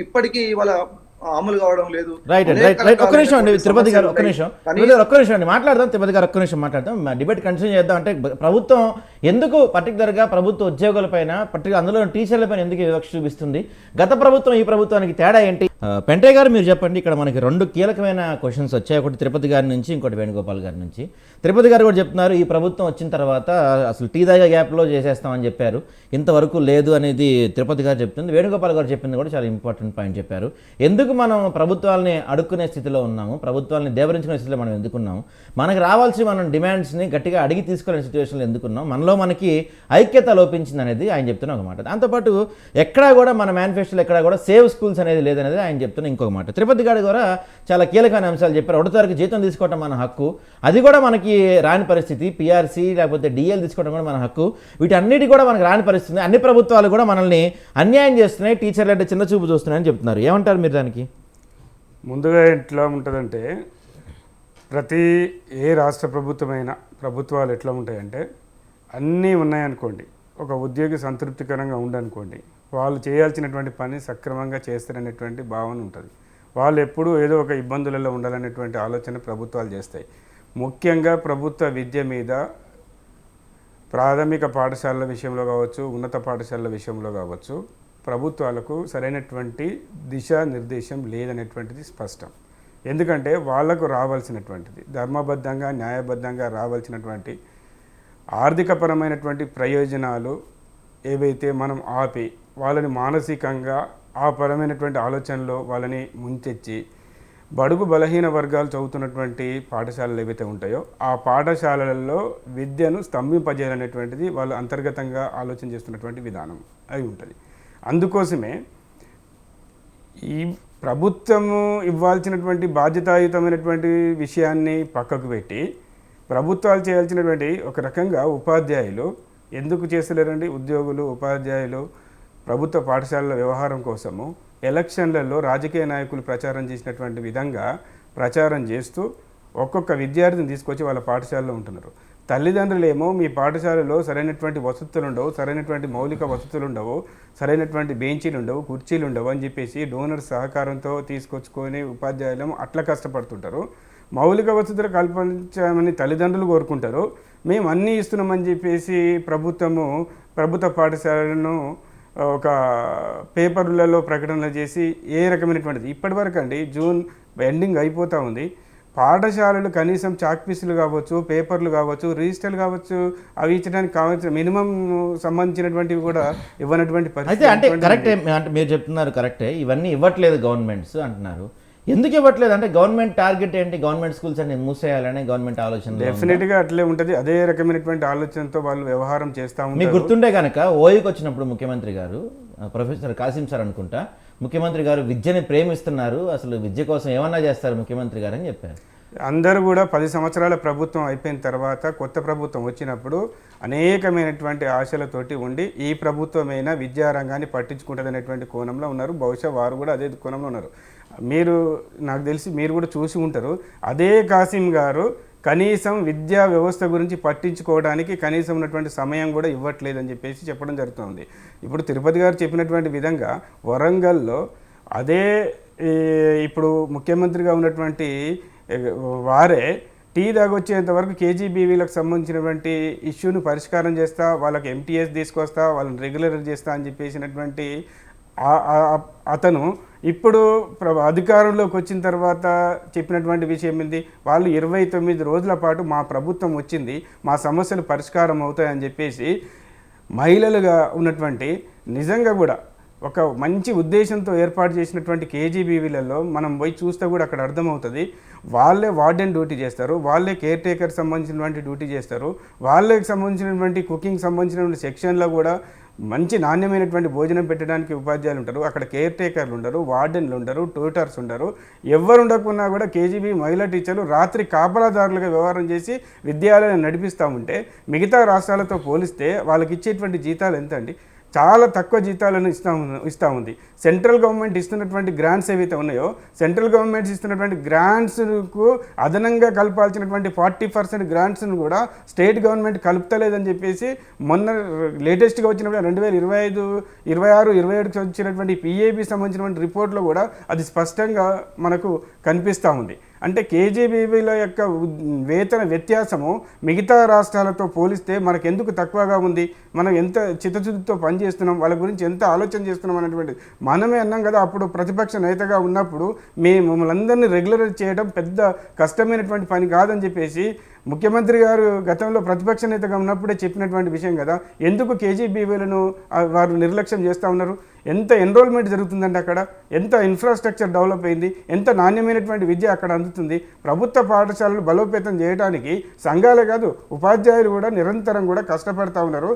ఇప్పటికీ ఇవాళ అమలు కావడం లేదు. ఒక్క నిమిషం అండి తిరుపతి గారు, ఒక్క నిమిషం అండి మాట్లాడదాం. తిరుపతి గారు ఒక్క నిమిషం మాట్లాడదాం, డిబేట్ కంటిన్యూ చేద్దాం. అంటే ప్రభుత్వం ఎందుకు పర్టికులర్గా ప్రభుత్వ ఉద్యోగుల పైన, పర్టికులర్ అందులో టీచర్ల పైన ఎందుకు వివక్ష చూపిస్తుంది? గత ప్రభుత్వం ఈ ప్రభుత్వానికి తేడా ఏంటి? పెంటే గారు మీరు చెప్పండి. ఇక్కడ మనకి 2 కీలకమైన క్వశ్చన్స్ వచ్చాయి, ఒకటి తిరుపతి గారి నుంచి, ఇంకోటి వేణుగోపాల్ గారి నుంచి. తిరుపతి గారు కూడా చెప్తున్నారు ఈ ప్రభుత్వం వచ్చిన తర్వాత అసలు టీ దాగా గ్యాప్లో చేసేస్తామని చెప్పారు, ఇంతవరకు లేదు అనేది తిరుపతి గారు చెప్తుంది. వేణుగోపాల్ గారు చెప్పింది కూడా చాలా ఇంపార్టెంట్ పాయింట్ చెప్పారు. ఎందుకు మనం ప్రభుత్వాలని అడుక్కునే స్థితిలో ఉన్నాము, ప్రభుత్వాలని దేవరించుకునే స్థితిలో మనం ఎందుకున్నాము, మనకు రావాల్సి మనం డిమాండ్స్ని గట్టిగా అడిగి తీసుకునే సిచ్యువేషన్లో ఎందుకున్నాం, మనలో మనకి ఐక్యత లోపించింది అనేది ఆయన చెప్తున్న ఒక మాట. దాంతోపాటు ఎక్కడా కూడా మన మేనిఫెస్టోలో ఎక్కడా కూడా సేవ్ స్కూల్స్ అనేది లేదనేది ఆయన చెప్తున్న ఇంకొక మాట. తిరుపతి గారు కూడా చాలా కీలకమైన అంశాలు చెప్పారు. 1వ తారీఖు జీతం తీసుకోవడం మన హక్కు, అది కూడా మనకి రాని పరిస్థితి. పిఆర్సీ లేకపోతే డిఎల్ తీసుకోవడం కూడా మన హక్కు. వీటన్నిటి కూడా మనకు రాని పరిస్థితి. అన్ని ప్రభుత్వాలు కూడా మనల్ని అన్యాయం చేస్తున్నాయి, టీచర్లు అంటే చిన్న చూపు చూస్తున్నాయని చెప్తున్నారు. ఏమంటారు మీరు దానికి? ముందుగా ఎట్లా ఉంటుందంటే, ఏ రాష్ట్ర ప్రభుత్వమైనా ప్రభుత్వాలు ఎట్లా ఉంటాయంటే, అన్నీ ఉన్నాయనుకోండి, ఒక ఉద్యోగి సంతృప్తికరంగా ఉండనుకోండి, వాళ్ళు చేయాల్సినటువంటి పని సక్రమంగా చేస్తారనేటువంటి భావన ఉంటుంది. వాళ్ళు ఎప్పుడూ ఏదో ఒక ఇబ్బందులలో ఉండాలనేటువంటి ఆలోచన ప్రభుత్వాలు చేస్తాయి. ముఖ్యంగా ప్రభుత్వ విద్య మీద ప్రాథమిక పాఠశాలల విషయంలో కావచ్చు, ఉన్నత పాఠశాలల విషయంలో కావచ్చు, ప్రభుత్వాలకు సరైనటువంటి దిశానిర్దేశం లేదనేటువంటిది స్పష్టం. ఎందుకంటే వాళ్లకు రావాల్సినటువంటిది ధర్మబద్ధంగా, న్యాయబద్ధంగా రావాల్సినటువంటి ఆర్థికపరమైనటువంటి ప్రయోజనాలు ఏవైతే మనం వాళ్ళని మానసికంగా ఆ పరమైనటువంటి ఆలోచనలో వాళ్ళని ముంచెచ్చి బడుగు బలహీన వర్గాలు చదువుతున్నటువంటి పాఠశాలలు ఏవైతే ఉంటాయో ఆ పాఠశాలలలో విద్యను స్తంభింపజేయాలనేటువంటిది వాళ్ళు అంతర్గతంగా ఆలోచన చేస్తున్నటువంటి విధానం అయి ఉంటుంది. అందుకోసమే ఈ ప్రభుత్వము ఇవ్వాల్సినటువంటి బాధ్యతాయుతమైనటువంటి విషయాన్ని పక్కకు పెట్టి ప్రభుత్వాలు చేయాల్సినటువంటి ఒక రకంగా ఉపాధ్యాయులు ఎందుకు చేస్తలేరండి? ఉద్యోగులు, ఉపాధ్యాయులు ప్రభుత్వ పాఠశాలల వ్యవహారం కోసము ఎలక్షన్లలో రాజకీయ నాయకులు ప్రచారం చేసినటువంటి విధంగా ప్రచారం చేస్తూ ఒక్కొక్క విద్యార్థిని తీసుకొచ్చి వాళ్ళ పాఠశాలలో ఉంటున్నారు. తల్లిదండ్రులు ఏమో మీ పాఠశాలలో సరైనటువంటి వసతులు ఉండవు, సరైనటువంటి మౌలిక వసతులు ఉండవు, సరైనటువంటి బెంచీలు ఉండవు, కుర్చీలు ఉండవు అని చెప్పేసి డోనర్ సహకారంతో తీసుకొచ్చుకొని ఉపాధ్యాయులు అట్లా కష్టపడుతుంటారు. మౌలిక వసతులు కల్పించామని తల్లిదండ్రులు కోరుకుంటారు. మేము అన్నీ ఇస్తున్నామని చెప్పేసి ప్రభుత్వ పాఠశాలను ఒక పేపర్లలో ప్రకటనలు చేసి ఏ రకమైనటువంటిది ఇప్పటివరకు అండి జూన్ ఎండింగ్ అయిపోతూ ఉంది. పాఠశాలలు కనీసం చాక్ పీసులు కావచ్చు, పేపర్లు కావచ్చు, రిజిస్టర్లు కావచ్చు, అవి ఇచ్చడానికి కావాల్సిన మినిమం సంబంధించినటువంటివి కూడా ఇవ్వనటువంటి అయితే అంటే పరిస్థితి. కరెక్టే, అంటే మీరు చెప్తున్నారు కరెక్టే, ఇవన్నీ ఇవ్వట్లేదు గవర్నమెంట్స్ అంటున్నారు. ఎందుకు ఇవ్వట్లేదు అంటే గవర్నమెంట్ టార్గెట్ ఏంటి? గవర్నమెంట్ స్కూల్స్ అన్ని మూసేయాలనే గవర్నమెంట్ ఆలోచన. డెఫినెట్గా అట్లే ఉంటుంది. అదే రకమైనటువంటి ఆలోచనతో వాళ్ళు వ్యవహారం చేస్తూ ఉంటారు. మీకు గుర్తుండే కనుక ఓయూకి వచ్చినప్పుడు ముఖ్యమంత్రి గారు, ప్రొఫెసర్ కాసిం సార్ అనుకుంటా, ముఖ్యమంత్రి గారు విద్యని ప్రేమిస్తున్నారు, అసలు విద్య కోసం ఏమన్నా చేస్తారు ముఖ్యమంత్రి గారు అని చెప్పారు. అందరూ కూడా 10 సంవత్సరాల ప్రభుత్వం అయిపోయిన తర్వాత కొత్త ప్రభుత్వం వచ్చినప్పుడు అనేకమైనటువంటి ఆశలతోటి ఉండి ఈ ప్రభుత్వమైనా విద్యారంగాన్ని పట్టించుకుంటుంది అనేటువంటి కోణంలో ఉన్నారు. బహుశా వారు కూడా అదే కోణంలో ఉన్నారు. నాకు తెలిసి మీరు కూడా చూసి ఉంటారు. అదే కాసిం గారు కనీసం విద్యా వ్యవస్థ గురించి పట్టించుకోవడానికి కనీసం ఉన్నటువంటి సమయం కూడా ఇవ్వట్లేదని చెప్పేసి చెప్పడం జరుగుతుంది. ఇప్పుడు తిరుపతి గారు చెప్పినటువంటి విధంగా వరంగల్లో అదే ఇప్పుడు ముఖ్యమంత్రిగా ఉన్నటువంటి వారే టీ దాగొచ్చేంత వరకు కేజీబీవీలకు సంబంధించినటువంటి ఇష్యూను పరిష్కారం చేస్తా, వాళ్ళకి ఎంటీఎస్ తీసుకొస్తా, వాళ్ళని రెగ్యులర్ చేస్తా అని చెప్పేసినటువంటి అతను ఇప్పుడు అధికారంలోకి వచ్చిన తర్వాత చెప్పినటువంటి విషయం ఏంది? వాళ్ళు 29 రోజుల పాటు మా ప్రభుత్వం వచ్చింది, మా సమస్యలు పరిష్కారం అవుతాయని చెప్పేసి మహిళలుగా ఉన్నటువంటి నిజంగా కూడా ఒక మంచి ఉద్దేశంతో ఏర్పాటు చేసినటువంటి కేజీబీవీలలో మనం పోయి చూస్తే కూడా అక్కడ అర్థమవుతుంది. వాళ్ళే వార్డెన్ డ్యూటీ చేస్తారు, వాళ్ళే కేర్ టేకర్ సంబంధించినటువంటి డ్యూటీ చేస్తారు, వాళ్ళకి సంబంధించినటువంటి కుకింగ్ సంబంధించినటువంటి సెక్షన్లో కూడా మంచి నాణ్యమైనటువంటి భోజనం పెట్టడానికి ఉపాధ్యాయులు ఉంటారు. అక్కడ కేర్ టేకర్లు ఉండరు, వార్డెన్లు ఉండరు, ట్యూటర్స్ ఉండరు. ఎవరు ఉండకున్నా కూడా కేజీబీ మహిళా టీచర్లు రాత్రి కాపలాదారులుగా వ్యవహారం చేసి విద్యాలయాన్ని నడిపిస్తూ ఉంటే మిగతా రాష్ట్రాలతో పోలిస్తే వాళ్ళకి ఇచ్చేటువంటి జీతాలు ఎంత అండి? చాలా తక్కువ జీతాలను ఇస్తూ ఉంది. సెంట్రల్ గవర్నమెంట్ ఇస్తున్నటువంటి గ్రాంట్స్ ఏవైతే ఉన్నాయో, సెంట్రల్ గవర్నమెంట్ ఇస్తున్నటువంటి గ్రాంట్స్కు అదనంగా కలపాల్సినటువంటి 40% గ్రాంట్స్ను కూడా స్టేట్ గవర్నమెంట్ కలుపుతలేదని చెప్పేసి మొన్న లేటెస్ట్గా వచ్చినప్పుడు 2025, 26, 27కి వచ్చినటువంటి పిఏబి సంబంధించినటువంటి రిపోర్ట్లో కూడా అది స్పష్టంగా మనకు కనిపిస్తూ ఉంది. అంటే కేజీబీవీల యొక్క వేతన వ్యత్యాసము మిగతా రాష్ట్రాలతో పోలిస్తే మనకెందుకు తక్కువగా ఉంది? మనం ఎంత చిత్తశుద్ధితో పనిచేస్తున్నాం, వాళ్ళ గురించి ఎంత ఆలోచన చేస్తున్నాం అనేటువంటి మనమే అన్నాం కదా. అప్పుడు ప్రతిపక్ష నేతగా ఉన్నప్పుడు మమ్మల్ని అందరినీ రెగ్యులరైజ్ చేయడం పెద్ద కష్టమైనటువంటి పని కాదని చెప్పేసి ముఖ్యమంత్రి గారు గతంలో ప్రతిపక్ష నేతగా ఉన్నప్పుడే చెప్పినటువంటి విషయం కదా. ఎందుకు కేజీబీవీలను వారు నిర్లక్ష్యం చేస్తూ ఉన్నారు? ఎంత ఎన్రోల్మెంట్ జరుగుతుందంటే అక్కడ, ఎంత ఇన్ఫ్రాస్ట్రక్చర్ డెవలప్ అయింది, ఎంత నాణ్యమైనటువంటి విద్య అక్కడ అందుతుంది. ప్రభుత్వ పాఠశాలలు బలోపేతం చేయడానికి సంఘాలే కాదు ఉపాధ్యాయులు కూడా నిరంతరం కూడా కష్టపడతా ఉన్నారు.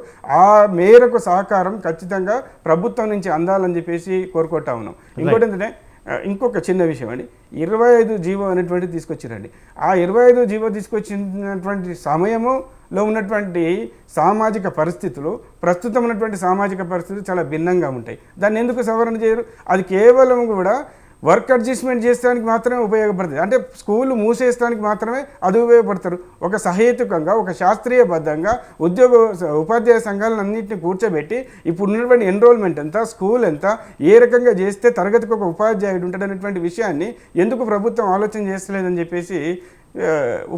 ఆ మేరకు సహకారం ఖచ్చితంగా ప్రభుత్వం నుంచి అందాలని చెప్పేసి కోరుకుంటా ఉన్నాం. ఇంకోటి ఏంటంటే ఇంకొక చిన్న విషయం అండి, 25 జీవో అనేటువంటిది తీసుకొచ్చారండి. ఆ 25 జీవో తీసుకొచ్చినటువంటి సమయములో ఉన్నటువంటి సామాజిక పరిస్థితులు, ప్రస్తుతం ఉన్నటువంటి సామాజిక పరిస్థితులు చాలా భిన్నంగా ఉంటాయి. దాన్ని ఎందుకు సవరణ చేయరు? అది కేవలం కూడా వర్క్ అడ్జస్ట్మెంట్ చేసడానికి మాత్రమే ఉపయోగపడుతుంది. అంటే స్కూళ్ళు మూసేయడానికి మాత్రమే అది ఉపయోగపడతారు. ఒక సహేతుకంగా, ఒక శాస్త్రీయబద్ధంగా ఉపాధ్యాయ సంఘాలను అన్నింటినీ కూర్చోబెట్టి ఇప్పుడు ఉన్నటువంటి ఎన్రోల్మెంట్ ఎంత, స్కూల్ ఎంత, ఏ రకంగా చేస్తే తరగతికి ఒక ఉపాధ్యాయుడు ఉంటాడనేటువంటి విషయాన్ని ఎందుకు ప్రభుత్వం ఆలోచన చేస్తలేదని చెప్పేసి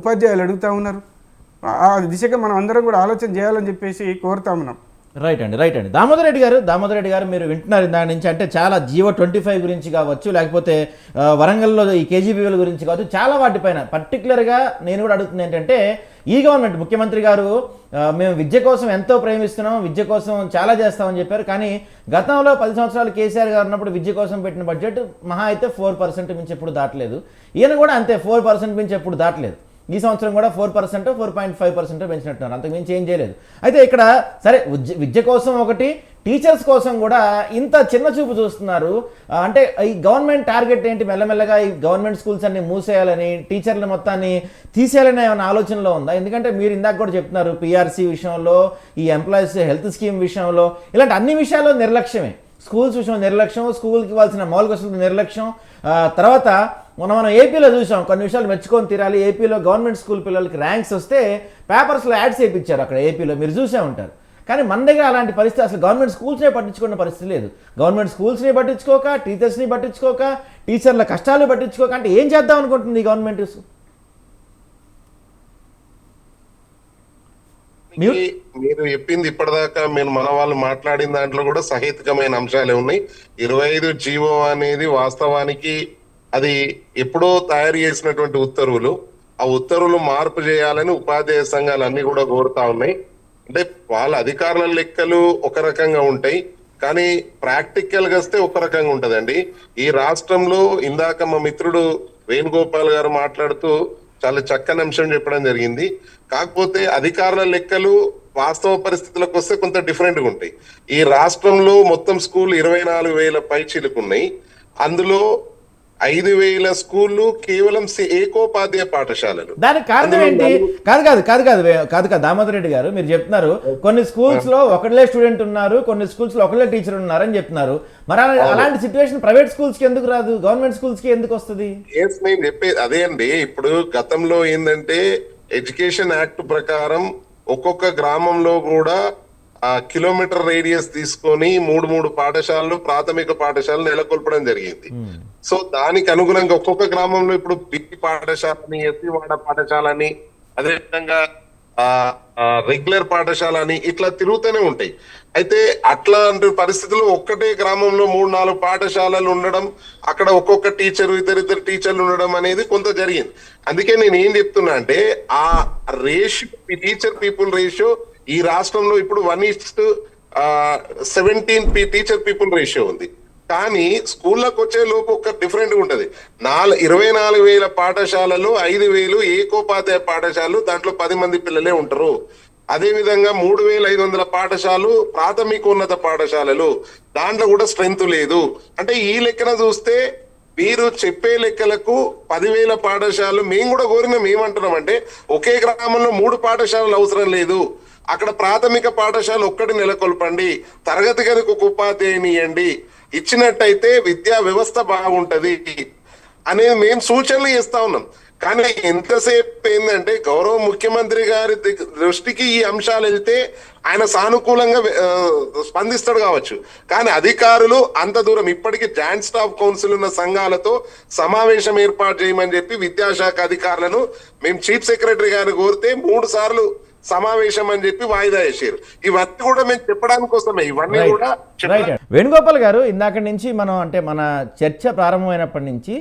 ఉపాధ్యాయులు అడుగుతూ ఉన్నారు. ఆ దిశగా మనం అందరం కూడా ఆలోచన చేయాలని చెప్పేసి కోరుతా ఉన్నాం. రైట్ అండి దామోదర్ రెడ్డి గారు మీరు వింటున్నారు దాని నుంచి, అంటే చాలా జీవో 25 గురించి కావచ్చు, లేకపోతే వరంగల్లో ఈ కేజీబీవీల గురించి కావచ్చు, చాలా వాటిపైన పర్టికులర్గా నేను కూడా అడుగుతుంది ఏంటంటే, ఈ గవర్నమెంట్ ముఖ్యమంత్రి గారు మేము విద్య కోసం ఎంతో ప్రేమిస్తున్నాం, విద్య కోసం చాలా చేస్తామని చెప్పారు. కానీ గతంలో 10 సంవత్సరాలు కేసీఆర్ గారు ఉన్నప్పుడు విద్య కోసం పెట్టిన బడ్జెట్ మహా అయితే 4% మించి ఎప్పుడు దాటలేదు. ఈయన కూడా అంతే 4% మించి ఎప్పుడు దాటలేదు. ఈ సంవత్సరం కూడా 4%, 4.5% పెంచినట్టున్నారు, అంతకు మించి ఏం చేయలేదు. అయితే ఇక్కడ సరే విద్య కోసం ఒకటి, టీచర్స్ కోసం కూడా ఇంత చిన్న చూపు చూస్తున్నారు. అంటే ఈ గవర్నమెంట్ టార్గెట్ ఏంటి? మెల్లమెల్లగా ఈ గవర్నమెంట్ స్కూల్స్ అన్ని మూసేయాలని, టీచర్ల మొత్తాన్ని తీసేయాలని ఏమైనా ఆలోచనలో ఉందా? ఎందుకంటే మీరు ఇందాక కూడా చెప్తున్నారు, పిఆర్సీ విషయంలో, ఈ ఎంప్లాయీస్ హెల్త్ స్కీమ్ విషయంలో, ఇలాంటి అన్ని విషయాల్లో నిర్లక్ష్యమే. స్కూల్స్ విషయంలో నిర్లక్ష్యం, స్కూల్కి ఇవ్వాల్సిన మౌలిక వసతులు నిర్లక్ష్యం. తర్వాత మనం ఏపీలో చూసాం, కొన్ని విషయాలు మెచ్చుకొని తీరాలి. ఏపీలో గవర్నమెంట్ స్కూల్ పిల్లలకి ర్యాంక్స్ వస్తే పేపర్స్లో యాడ్స్ వేయించారు అక్కడ ఏపీలో, మీరు చూసే ఉంటారు. కానీ మన దగ్గర అలాంటి పరిస్థితి, అసలు గవర్నమెంట్ స్కూల్స్నే పట్టించుకున్న పరిస్థితి లేదు. గవర్నమెంట్ స్కూల్స్ని పట్టించుకోక, టీచర్స్ని పట్టించుకోక, టీచర్ల కష్టాలు పట్టించుకోక, అంటే ఏం చేద్దాం అనుకుంటుంది ఈ గవర్నమెంట్? మీరు చెప్పింది ఇప్పటిదాకా మన వాళ్ళు మాట్లాడిన దాంట్లో కూడా సహేతుకమైన అంశాలే ఉన్నాయి. 25 జీవో అనేది వాస్తవానికి అది ఎప్పుడో తయారు చేసినటువంటి ఉత్తర్వులు. ఆ ఉత్తర్వులు మార్పు చేయాలని ఉపాధ్యాయ సంఘాలు అన్ని కూడా కోరుతా ఉన్నాయి. అంటే వాళ్ళ అధికారుల లెక్కలు ఒక రకంగా ఉంటాయి, కానీ ప్రాక్టికల్ గా వస్తే ఒక రకంగా ఉంటదండి. ఈ రాష్ట్రంలో ఇందాక మా మిత్రుడు వేణుగోపాల్ గారు మాట్లాడుతూ చాలా చక్కని అంశం చెప్పడం జరిగింది. కాకపోతే అధికారుల లెక్కలు వాస్తవ పరిస్థితులకు వస్తే కొంత డిఫరెంట్ గా ఉంటాయి. ఈ రాష్ట్రంలో మొత్తం స్కూల్ 24,000 పైచీలకు ఉన్నాయి. అందులో 5,000 స్కూళ్ళు కేవలం ఏకోపాధ్యాయ పాఠశాలలు. దానికి కారణం ఏంటి? కాదు దామోదర్ రెడ్డి గారు, మీరు చెప్తున్నారు కొన్ని స్కూల్స్ లో ఒకళ్ళే స్టూడెంట్ ఉన్నారు, కొన్ని స్కూల్స్ లో ఒకళ్ళే టీచర్ ఉన్నారు అని చెప్తున్నారు. మరి అలాంటి సిచ్యువేషన్ ప్రైవేట్ స్కూల్స్ కి ఎందుకు రాదు, గవర్నమెంట్ స్కూల్స్ కి ఎందుకు వస్తుంది? నేను చెప్పేది అదే అండి. ఇప్పుడు గతంలో ఏంటంటే ఎడ్యుకేషన్ యాక్ట్ ప్రకారం ఒక్కొక్క గ్రామంలో కూడా కిలోమీటర్ రేడియస్ తీసుకొని 3 పాఠశాలలు, ప్రాథమిక పాఠశాలను నెలకొల్పడం జరిగింది. సో దానికి అనుగుణంగా ఒక్కొక్క గ్రామంలో ఇప్పుడు బిగ్ పాఠశాలని, ఎస్సీవాడ పాఠశాలని, అదేవిధంగా రెగ్యులర్ పాఠశాలని ఇట్లా తిరుగుతూనే ఉంటాయి. అయితే అట్లాంటి పరిస్థితుల్లో ఒక్కటే గ్రామంలో 3-4 పాఠశాలలు ఉండడం, అక్కడ ఒక్కొక్క టీచరు ఇద్దరిద్దరు టీచర్లు ఉండడం అనేది కొంత జరిగింది. అందుకే నేను ఏం చెప్తున్నా అంటే ఆ రేషియో, టీచర్ పీపుల్ రేషియో ఈ రాష్ట్రంలో ఇప్పుడు 1:17 టీచర్ పీపుల్ రేషియో ఉంది. కానీ స్కూళ్ళకు వచ్చే లోపు ఒక డిఫరెంట్ ఉంటది. 24,000 పాఠశాలలో 5,000 ఏకోపాధ్యాయ పాఠశాలలు, దాంట్లో 10 మంది పిల్లలే ఉంటారు. అదే విధంగా 3,500 పాఠశాలలు ప్రాథమికోన్నత పాఠశాలలు, దాంట్లో కూడా స్ట్రెంత్ లేదు. అంటే ఈ లెక్కన చూస్తే మీరు చెప్పే లెక్కలకు 10,000 పాఠశాలలు మేము కూడా కోరినాం. ఏమంటున్నాం అంటే ఒకే గ్రామంలో 3 పాఠశాలలు అవసరం లేదు, అక్కడ ప్రాథమిక పాఠశాల ఒక్కటి నెలకొల్పండి, తరగతి గదికి ఒక ఉపాధ్యాయుని ఇవ్వండి, ఇచ్చినట్టయితే విద్యా వ్యవస్థ బాగుంటది అనేది మేము సూచనలు చేస్తా ఉన్నాం. కానీ ఎంతసేపు ఏంటంటే గౌరవ ముఖ్యమంత్రి గారి దృష్టికి ఈ అంశాలు వెళ్తే ఆయన సానుకూలంగా స్పందిస్తాడు కావచ్చు, కానీ అధికారులు అంత దూరం. ఇప్పటికీ జాయింట్ స్టాఫ్ కౌన్సిల్ ఉన్న సంఘాలతో సమావేశం ఏర్పాటు చేయమని చెప్పి విద్యాశాఖ అధికారులను మేము చీఫ్ సెక్రటరీ గారిని కోరితే 3 సార్లు సమావేశం అని చెప్పి వాయిదా వేసారు. ఇవన్నీ కూడా మేము చెప్పడానికి కోసమే, ఇవన్నీ కూడా. వేణుగోపాల్ గారు, ఇందాక నుంచి మనం అంటే మన చర్చ ప్రారంభమైనప్పటి నుంచి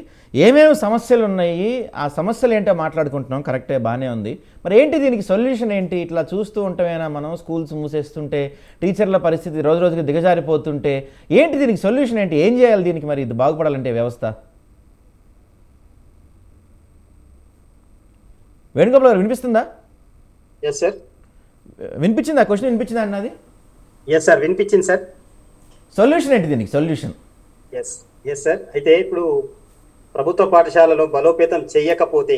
ఏమేమి సమస్యలు ఉన్నాయి, ఆ సమస్యలు ఏంటో మాట్లాడుకుంటున్నాం. కరెక్టే, బాగానే ఉంది. మరి ఏంటి దీనికి సొల్యూషన్ ఏంటి? ఇట్లా చూస్తూ ఉంటామేనా మనం? స్కూల్స్ మూసేస్తుంటే, టీచర్ల పరిస్థితి రోజు రోజుకి దిగజారిపోతుంటే ఏంటి దీనికి సొల్యూషన్ ఏంటి? ఏం చేయాలి దీనికి? మరి ఇది బాగుపడాలంటే వ్యవస్థ? వేణుగోపాల్ గారు వినిపిస్తుందా? Yes sir. వినిపించిందా? క్వశ్చన్ వినిపించిందా అన్నది? ఎస్ సార్, వినిపించింది సార్. సొల్యూషన్ ఏంటి దీనికి? Solution yes sir. అయితే ఇప్పుడు ప్రభుత్వ పాఠశాలలో బలోపేతం చేయకపోతే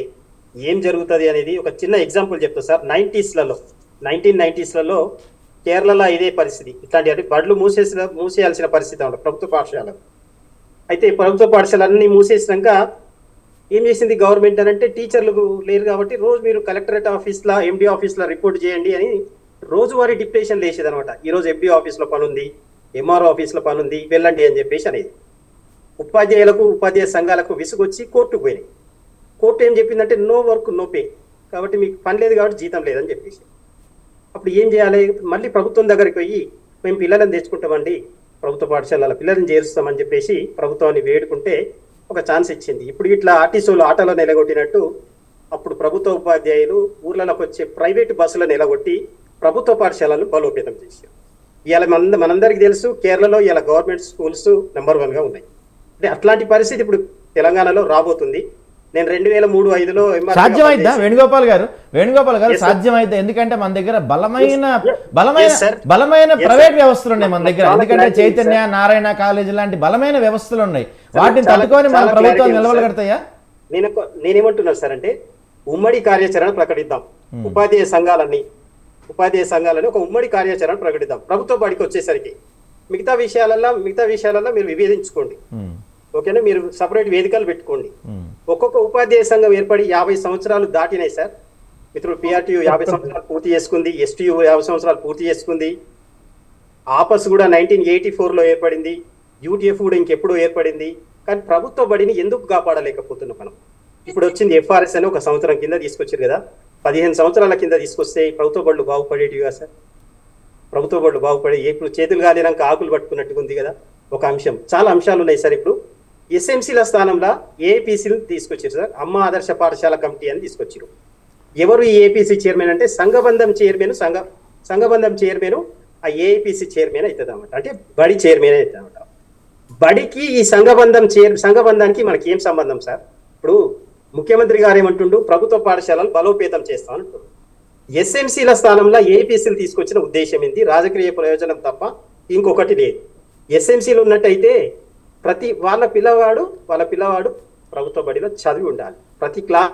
ఏం జరుగుతుంది అనేది ఒక చిన్న ఎగ్జాంపుల్ చెప్తా సార్. 1990s కేరళలో ఇదే పరిస్థితి. ఇట్లాంటి అంటే బడులు మూసేయాల్సిన పరిస్థితి ఉండదు ప్రభుత్వ పాఠశాలలు. అయితే ప్రభుత్వ పాఠశాలన్నీ మూసేసినాక ఏం చేసింది గవర్నమెంట్ అని అంటే, టీచర్లు లేరు కాబట్టి రోజు మీరు కలెక్టరేట్ ఆఫీస్లో, ఎండి ఆఫీస్లో రిపోర్ట్ చేయండి అని రోజువారీ డిప్యుటేషన్ వేసేది అనమాట. ఈరోజు ఎండి ఆఫీస్లో పని ఉంది, ఎంఆర్ఓ ఆఫీస్లో పని ఉంది, వెళ్ళండి అని చెప్పేసి అనేది. ఉపాధ్యాయులకు, ఉపాధ్యాయ సంఘాలకు విసుగొచ్చి కోర్టుకు పోయినాయి. కోర్టు ఏం చెప్పిందంటే నో వర్క్ నో పే, కాబట్టి మీకు పని లేదు కాబట్టి జీతం లేదని చెప్పేసి. అప్పుడు ఏం చేయాలి? మళ్ళీ ప్రభుత్వం దగ్గరికి పోయి మేము పిల్లలను తెచ్చుకుంటామండి, ప్రభుత్వ పాఠశాలల పిల్లల్ని చేరుస్తామని చెప్పేసి ప్రభుత్వాన్ని వేడుకుంటే ఒక ఛాన్స్ ఇచ్చింది. ఇప్పుడు ఇట్లా ఆర్టీసీలు ఆటోలో నిలగొట్టినట్టు అప్పుడు ప్రభుత్వ ఉపాధ్యాయులు ఊర్లలోకి వచ్చే ప్రైవేటు బస్సులను నిలగొట్టి ప్రభుత్వ పాఠశాలలను బలోపేతం చేశారు. ఇవాళ మనందరికీ తెలుసు, కేరళలో ఇవాళ గవర్నమెంట్ స్కూల్స్ నెంబర్ 1గా ఉన్నాయి. అంటే అట్లాంటి పరిస్థితి ఇప్పుడు తెలంగాణలో రాబోతుంది. నేను 2003-05లో సాధ్యమైద్దా వేణుగోపాల్ గారు సాధ్యమైద్దా? ఎందుకంటే మన దగ్గర బలమైన ప్రైవేట్ వ్యవస్థలు ఉన్నాయి మన దగ్గర. ఎందుకంటే చైతన్య, నారాయణ కాలేజ్ లాంటి బలమైన వ్యవస్థలు ఉన్నాయి. వాటిని తట్టుకొని మన ప్రభుత్వాలు నిలవగలుగుతాయా? నేనేమంటున్నాను సార్ అంటే ఉమ్మడి కార్యాచరణ ప్రకటిద్దాం. ఉపాధ్యాయ సంఘాలని ఒక ఉమ్మడి కార్యాచరణ ప్రకటిద్దాం. ప్రభుత్వ బడికి వచ్చేసరికి మిగతా విషయాలలో మీరు విభేదించుకోండి, ఓకేనా? మీరు సపరేట్ వేదికలు పెట్టుకోండి. ఒక్కొక్క ఉపాధ్యాయ సంఘం ఏర్పడి 50 సంవత్సరాలు దాటినాయి సార్. మిత్రులు పిఆర్టీయూ 50 సంవత్సరాలు పూర్తి చేసుకుంది, ఎస్టీయూ 50 సంవత్సరాలు పూర్తి చేసుకుంది, ఆపస్ కూడా 1984లో ఏర్పడింది, యూటీఎఫ్ కూడా ఇంకెప్పుడో ఏర్పడింది. కానీ ప్రభుత్వ బడిని ఎందుకు కాపాడలేకపోతున్నాం మనం? ఇప్పుడు వచ్చింది ఎఫ్ఆర్ఎస్ అని ఒక సంవత్సరం కింద తీసుకొచ్చారు కదా, 15 సంవత్సరాల కింద తీసుకొస్తే ప్రభుత్వ బడులు బాగుపడేటివిగా సార్. ప్రభుత్వ బడులు బాగుపడే ఇప్పుడు చేతులు కాలినాక ఆకులు పట్టుకున్నట్టుగా ఉంది కదా ఒక అంశం. చాలా అంశాలు ఉన్నాయి సార్. ఇప్పుడు ఎస్ఎంసీల స్థానంలో ఏపీసీలు తీసుకొచ్చారు సార్. అమ్మ ఆదర్శ పాఠశాల కమిటీ అని తీసుకొచ్చారు. ఎవరు ఈ ఏపీసీ చైర్మన్ అంటే సంఘబంధం చైర్మన్ ఆ ఏపీసీ చైర్మన్ అవుతుంది అన్నమాట. అంటే బడి చైర్మన్ అవుతుంది అన్నమాట. బడికి ఈ సంఘబంధానికి మనకి ఏం సంబంధం సార్? ఇప్పుడు ముఖ్యమంత్రి గారు ఏమంటుండు, ప్రభుత్వ పాఠశాలలు బలోపేతం చేస్తామంటారు. ఎస్ఎంసీల స్థానంలో ఏపీసీలు తీసుకొచ్చిన ఉద్దేశం ఏంటి? రాజకీయ ప్రయోజనం తప్ప ఇంకొకటి లేదు. ఎస్ఎంసీలు ఉన్నట్టయితే ప్రతి వాళ్ళ పిల్లవాడు ప్రభుత్వ బడిలో చదివి ఉండాలి. ప్రతి క్లాస్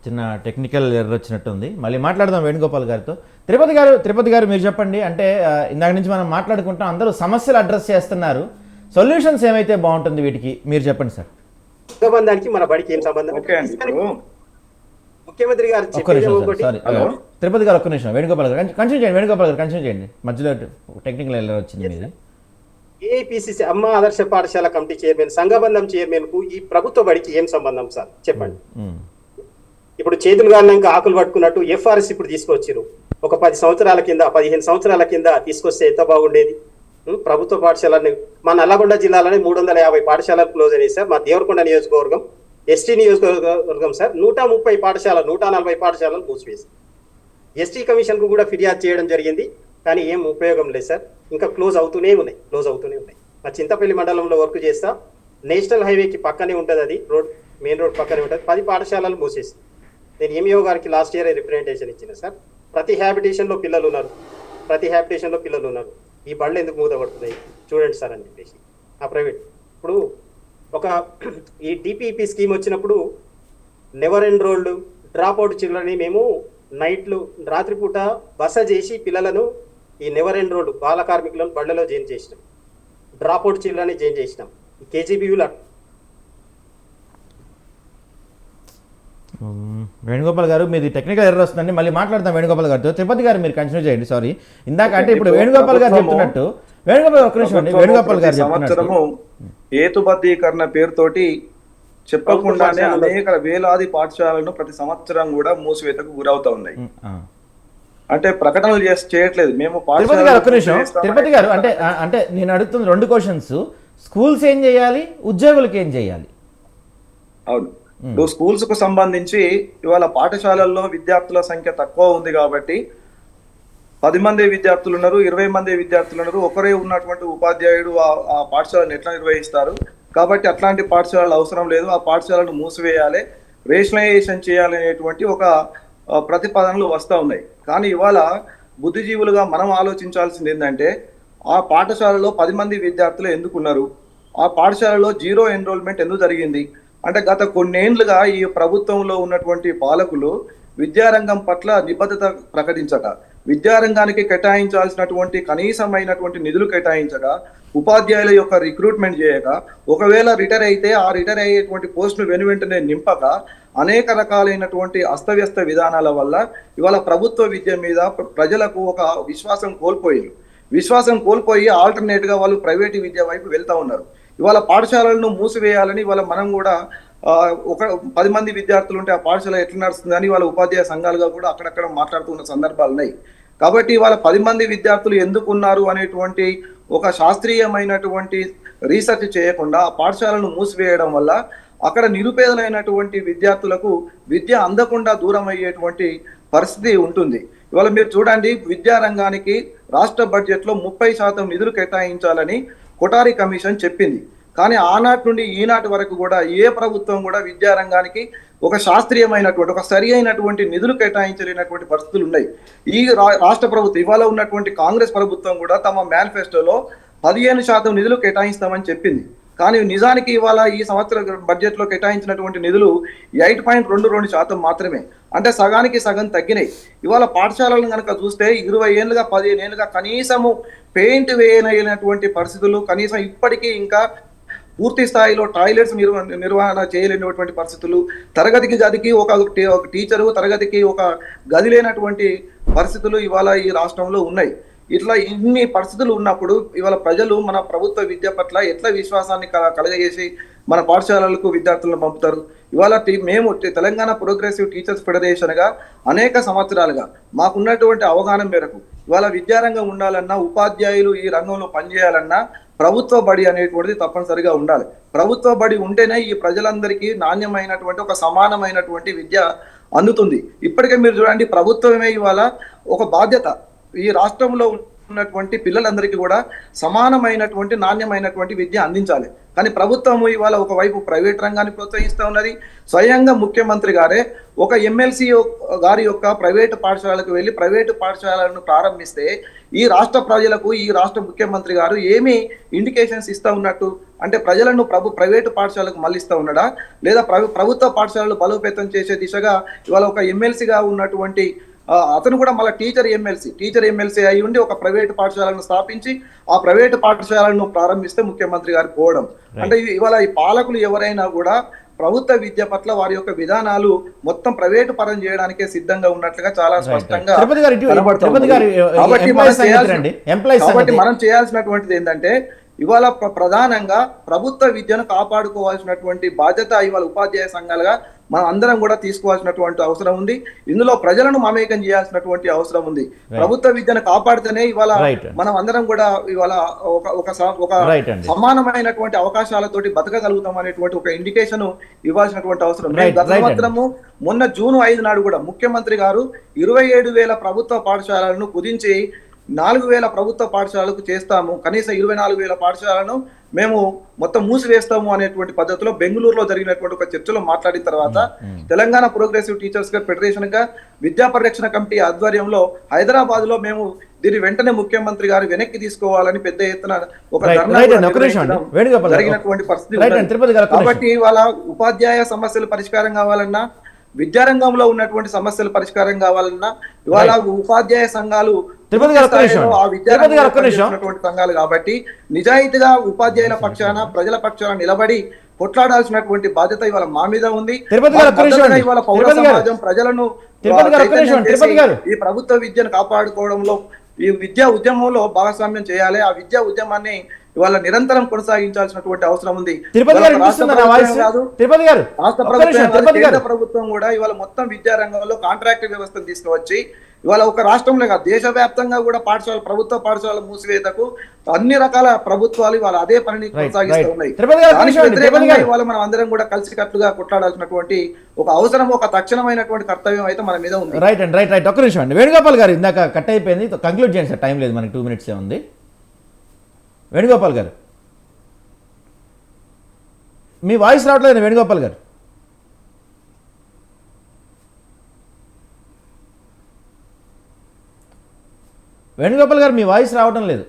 చిన్న టెక్నికల్ ఎర్రర్ వచ్చినట్టుంది. మళ్ళీ మాట్లాడదాం వేణుగోపాల్ గారితో. తిరుపతి గారు మీరు చెప్పండి. అంటే ఇందాక నుంచి మనం మాట్లాడుకుంటాం, అందరూ సమస్యలు అడ్రస్ చేస్తున్నారు, సొల్యూషన్స్ ఏమైతే బాగుంటుంది వీటికి మీరు చెప్పండి సార్. సంబంధానికి మన బడికి ఏం సంబంధం? ముఖ్యమంత్రి గారు తిరుపతి గారు ఒక్క నిమిషం, వేణుగోపాల్ గారు కంటిన్యూ చేయండి. మధ్యలో టెక్నికల్ ఎర్రర్ వచ్చింది మీది. ఏపీసీసీ అమ్మ ఆదర్శ పాఠశాల కమిటీ చైర్మన్, సంఘబంధం చైర్మన్ కు ఈ ప్రభుత్వ బడికి ఏం సంబంధం సార్ చెప్పండి. ఇప్పుడు చేతులు కాలినాక ఆకులు పట్టుకున్నట్టు ఎఫ్ఆర్ఎస్ ఇప్పుడు తీసుకొచ్చారు. ఒక 10 సంవత్సరాల కింద 15 సంవత్సరాల కింద తీసుకొస్తే ఎంత బాగుండేది. ప్రభుత్వ పాఠశాలని మా నల్లగొండ జిల్లాలోనే 350 పాఠశాలలు క్లోజ్ అయినాయి సార్. మా దేవరకొండ నియోజకవర్గం ఎస్టీ నియోజకవర్గం సార్ 130 పాఠశాలలు 140 పాఠశాలలు మూసివేశారు. ఎస్టీ కమిషన్ కు కూడా ఫిర్యాదు చేయడం జరిగింది, కానీ ఏం ఉపయోగం లేదు సార్. ఇంకా క్లోజ్ అవుతూనే ఉన్నాయి. మా చింతపల్లి మండలంలో వర్క్ చేస్తా, నేషనల్ హైవేకి పక్కనే ఉంటుంది, అది మెయిన్ రోడ్ పక్కనే ఉంటుంది. 10 పాఠశాలలు మూసేసి నేను ఎంఈఓ గారికి లాస్ట్ ఇయర్ రిప్రజెంటేషన్ ఇచ్చిన సార్. ప్రతి హ్యాబిటేషన్లో పిల్లలు ఉన్నారు. ఈ బళ్ళు ఎందుకు మూతపడుతున్నాయి చూడండి సార్ అని చెప్పేసి ఆ ప్రైవేట్. ఇప్పుడు ఈ డిపిపి స్కీమ్ వచ్చినప్పుడు నెవర్ ఎన్రోల్డ్ డ్రాప్ అవుట్ చిల్డ్రన్ని మేము రాత్రిపూట బస చేసి పిల్లలను ఈ నెవర్ ఎన్రోల్డ్ బాల కార్మికులను బళ్ళలో జాయిన్ చేసినాం. డ్రాప్ అవుట్ చిల్డ్రన్ని జాయిన్ చేసినాం. ఈ కేజీబీయూలు వేణుగోపాల్ గారు మీది టెక్నికల్ ఎర్రర్ వస్తుందండి. మళ్ళీ మాట్లాడతాం వేణుగోపాల్ గారితో. తిరుపతి గారు మీరు కంటిన్యూ చేయండి. సారీ, ఇందాక అంటే ఇప్పుడు వేణుగోపాల్ గారు చెప్తున్నట్టు వేణుగోపాల్ గారు సంవత్సరము హేతుబద్ధీకరణ పేరుతోటి చెప్పకుండానే అనేక వేలాది పాఠశాలను ప్రతి సంవత్సరం కూడా మూసివేతకు గురవుతా ఉన్నాయి. అంటే ప్రకటనలు చేయట్లేదు. మేము తిరుపతి గారు అంటే నేను అడుగుతుంది 2 క్వశ్చన్స్. స్కూల్స్ ఏం చేయాలి, ఉద్యోగులకు ఏం చేయాలి? అవును, ఇప్పుడు స్కూల్స్ కు సంబంధించి ఇవాళ పాఠశాలల్లో విద్యార్థుల సంఖ్య తక్కువ ఉంది కాబట్టి 10 మంది విద్యార్థులు ఉన్నారు, 20 మంది విద్యార్థులు ఉన్నారు. ఒకరే ఉన్నటువంటి ఉపాధ్యాయుడు ఆ పాఠశాలను ఎట్లా నిర్వహిస్తారు? కాబట్టి అట్లాంటి పాఠశాలలు అవసరం లేదు, ఆ పాఠశాలను మూసివేయాలి, రేషనలైజేషన్ చేయాలనేటువంటి ఒక ప్రతిపాదనలు వస్తూ ఉన్నాయి. కానీ ఇవాళ బుద్ధిజీవులుగా మనం ఆలోచించాల్సింది ఏంటంటే, ఆ పాఠశాలలో 10 మంది విద్యార్థులు ఎందుకున్నారు? ఆ పాఠశాలలో 0 ఎన్రోల్మెంట్ ఎందుకు జరిగింది? అంటే గత కొన్నేళ్లుగా ఈ ప్రభుత్వంలో ఉన్నటువంటి పాలకులు విద్యారంగం పట్ల నిబద్ధత ప్రకటించక, విద్యారంగానికి కేటాయించాల్సినటువంటి కనీసమైనటువంటి నిధులు కేటాయించక, ఉపాధ్యాయుల యొక్క రిక్రూట్మెంట్ చేయక, ఒకవేళ రిటైర్ అయితే ఆ రిటైర్ అయ్యేటువంటి పోస్టును వెనువెంటనే నింపక, అనేక రకాలైనటువంటి అస్తవ్యస్త విధానాల వల్ల ఇవాళ ప్రభుత్వ విద్య మీద ప్రజలకు ఒక విశ్వాసం కోల్పోయి ఆల్టర్నేట్గా వాళ్ళు ప్రైవేటు విద్య వైపు వెళ్తూ ఉన్నారు. ఇవాళ పాఠశాలలను మూసివేయాలని ఇవాళ మనం కూడా ఒక 10 మంది విద్యార్థులు ఉంటే ఆ పాఠశాల ఎట్లా నడుస్తుందని వాళ్ళ ఉపాధ్యాయ సంఘాలుగా కూడా అక్కడక్కడ మాట్లాడుతున్న సందర్భాలు ఉన్నాయి. కాబట్టి వాళ్ళ 10 మంది విద్యార్థులు ఎందుకు ఉన్నారు అనేటువంటి ఒక శాస్త్రీయమైనటువంటి రీసెర్చ్ చేయకుండా ఆ పాఠశాలను మూసివేయడం వల్ల అక్కడ నిరుపేదలైనటువంటి విద్యార్థులకు విద్య అందకుండా దూరం అయ్యేటువంటి పరిస్థితి ఉంటుంది. ఇవాళ మీరు చూడండి, విద్యారంగానికి రాష్ట్ర బడ్జెట్లో 30% నిధులు కేటాయించాలని కొఠారి కమిషన్ చెప్పింది. కానీ ఆనాటి నుండి ఈనాటి వరకు కూడా ఏ ప్రభుత్వం కూడా విద్యారంగానికి ఒక శాస్త్రీయమైనటువంటి ఒక సరి అయినటువంటి నిధులు కేటాయించలేనటువంటి పరిస్థితులు ఉన్నాయి. ఈ రాష్ట్ర ప్రభుత్వం ఇవాళ ఉన్నటువంటి కాంగ్రెస్ ప్రభుత్వం కూడా తమ మేనిఫెస్టోలో 15% నిధులు కేటాయిస్తామని చెప్పింది. కానీ నిజానికి ఇవాళ ఈ సంవత్సర బడ్జెట్లో కేటాయించినటువంటి నిధులు 8.22% మాత్రమే, అంటే సగానికి సగం తగ్గినాయి. ఇవాళ పాఠశాలలను కనుక చూస్తే 20 ఏళ్ళుగా 15 ఏళ్ళుగా కనీసము పెయింట్ వేయనటువంటి పరిస్థితులు, కనీసం ఇప్పటికీ ఇంకా పూర్తి స్థాయిలో టాయిలెట్స్ నిర్వహణ చేయలేనటువంటి పరిస్థితులు, తరగతికి గదికి ఒక టీచరు, తరగతికి ఒక గది లేనటువంటి పరిస్థితులు ఇవాళ ఈ రాష్ట్రంలో ఉన్నాయి. ఇట్లా ఇన్ని పరిస్థితులు ఉన్నప్పుడు ఇవాళ ప్రజలు మన ప్రభుత్వ విద్య పట్ల ఎట్లా విశ్వాసాన్ని కలగజేసి మన పాఠశాలలకు విద్యార్థులను పంపుతారు? ఇవాళ మేము తెలంగాణ ప్రోగ్రెసివ్ టీచర్స్ ఫెడరేషన్గా అనేక సంవత్సరాలుగా మాకున్నటువంటి అవగాహన మేరకు ఇవాళ విద్యారంగం ఉండాలన్నా, ఉపాధ్యాయులు ఈ రంగంలో పనిచేయాలన్నా ప్రభుత్వ బడి అనేటువంటిది తప్పనిసరిగా ఉండాలి. ప్రభుత్వ బడి ఉంటేనే ఈ ప్రజలందరికీ నాణ్యమైనటువంటి ఒక సమానమైనటువంటి విద్య అందుతుంది. ఇప్పటికే మీరు చూడండి, ప్రభుత్వమే ఇవాళ ఒక బాధ్యత ఈ రాష్ట్రంలో ఉన్నటువంటి పిల్లలందరికీ కూడా సమానమైనటువంటి నాణ్యమైనటువంటి విద్య అందించాలి. కానీ ప్రభుత్వము ఇవాళ ఒకవైపు ప్రైవేట్ రంగాన్ని ప్రోత్సహిస్తూ ఉన్నది. స్వయంగా ముఖ్యమంత్రి గారే ఒక ఎమ్మెల్సీ గారి యొక్క ప్రైవేటు పాఠశాలకు వెళ్ళి ప్రైవేటు పాఠశాలను ప్రారంభిస్తే ఈ రాష్ట్ర ప్రజలకు ఈ రాష్ట్ర ముఖ్యమంత్రి గారు ఏమి ఇండికేషన్స్ ఇస్తూ ఉన్నట్టు? అంటే ప్రజలను ప్రైవేటు పాఠశాలకు మళ్ళిస్తూ ఉన్నాడా, లేదా ప్రభుత్వ పాఠశాలలు బలోపేతం చేసే దిశగా ఇవాళ ఒక ఎమ్మెల్సీగా ఉన్నటువంటి అతను కూడా మళ్ళీ టీచర్ ఎమ్మెల్సీ అయి ఉండి ఒక ప్రైవేటు పాఠశాలను స్థాపించి ఆ ప్రైవేటు పాఠశాలను ప్రారంభిస్తే ముఖ్యమంత్రి గారు పోవడం అంటే ఇవాళ ఈ పాలకులు ఎవరైనా కూడా ప్రభుత్వ విద్య పట్ల వారి యొక్క విధానాలు మొత్తం ప్రైవేటు పరం చేయడానికే సిద్ధంగా ఉన్నట్లుగా చాలా స్పష్టంగా కనబడుతుంది. కాబట్టి మనం చేయాల్సినటువంటిది ఏంటంటే ఇవాళ ప్రధానంగా ప్రభుత్వ విద్యను కాపాడుకోవాల్సినటువంటి బాధ్యత ఇవాళ ఉపాధ్యాయ సంఘాలుగా మనం అందరం కూడా తీసుకోవాల్సినటువంటి అవసరం ఉంది. ఇందులో ప్రజలను మమేకం చేయాల్సినటువంటి అవసరం ఉంది. ప్రభుత్వ విద్యను కాపాడితేనే ఇవాళ మనం అందరం కూడా ఇవాళ ఒక సమానమైనటువంటి అవకాశాలతోటి బతకగలుగుతాం అనేటువంటి ఒక ఇండికేషన్ ఇవ్వాల్సినటువంటి అవసరం. గత సంవత్సరము మొన్న జూన్ 5 నాడు కూడా ముఖ్యమంత్రి గారు 27,000 ప్రభుత్వ పాఠశాలలను కుదించి 4,000 ప్రభుత్వ పాఠశాలకు చేస్తాము, కనీసం 24,000 పాఠశాలను మేము మొత్తం మూసివేస్తాము అనేటువంటి పద్ధతిలో బెంగళూరులో జరిగినటువంటి ఒక చర్చలో మాట్లాడిన తర్వాత తెలంగాణ ప్రోగ్రెసివ్ టీచర్స్ ఫెడరేషన్ గా విద్యా పరిరక్షణ కమిటీ ఆధ్వర్యంలో హైదరాబాద్ లో మేము దీన్ని వెంటనే ముఖ్యమంత్రి గారు వెనక్కి తీసుకోవాలని పెద్ద ఎత్తున ఒక జరిగినటువంటి పరిస్థితి. కాబట్టి వాళ్ళ ఉపాధ్యాయ సమస్యలు పరిష్కారం కావాలన్నా, విద్యారంగంలో ఉన్నటువంటి సమస్యల పరిష్కారం కావాలన్నా ఇవాళ ఉపాధ్యాయ సంఘాలు సంఘాలు కాబట్టి నిజాయితీగా ఉపాధ్యాయుల పక్షాన ప్రజల పక్షాన నిలబడి కొట్లాడాల్సినటువంటి బాధ్యత ఇవాళ మా మీద ఉంది. ఇవాళ పౌర సమాజం ప్రజలను ఈ ప్రభుత్వ విద్యను కాపాడుకోవడంలో ఈ విద్యా ఉద్యమంలో భాగస్వామ్యం చేయాలి. ఆ విద్యా ఉద్యమాన్ని ఇవాళ నిరంతరం కొనసాగించాల్సినటువంటి అవసరం ఉంది. కేంద్ర ప్రభుత్వం కూడా ఇవాళ మొత్తం విద్యారంగంలో కాంట్రాక్ట్ వ్యవస్థను తీసుకువచ్చి ఇవాళ ఒక రాష్ట్రంలో కాదు దేశవ్యాప్తంగా కూడా ప్రభుత్వ పాఠశాలల మూసివేతకు అన్ని రకాల ప్రభుత్వాలు ఇవాళ అదే పనిని కొనసాగిస్తూ ఉన్నాయి. దానికి వ్యతిరేకంగా ఇవాళ మనం అందరం కూడా కలిసికట్టుగా కొట్లాడాల్సినటువంటి ఒక అవసరం, ఒక తక్షణమైనటువంటి కర్తవ్యం అయితే మన మీద ఉంది. రైట్ అండి, రైట్. ఒక్క నిమిషం అండి, వేణుగోపాల్ గారు ఇందాక కట్ అయిపోయింది, కంక్లూడ్ చేయండి సార్, టైం లేదు మనకి, 2 minutes ఉంది. వేణుగోపాల్ గారు మీ వాయిస్ రావట్లేదు. వేణుగోపాల్ గారు మీ వాయిస్ రావడం లేదు.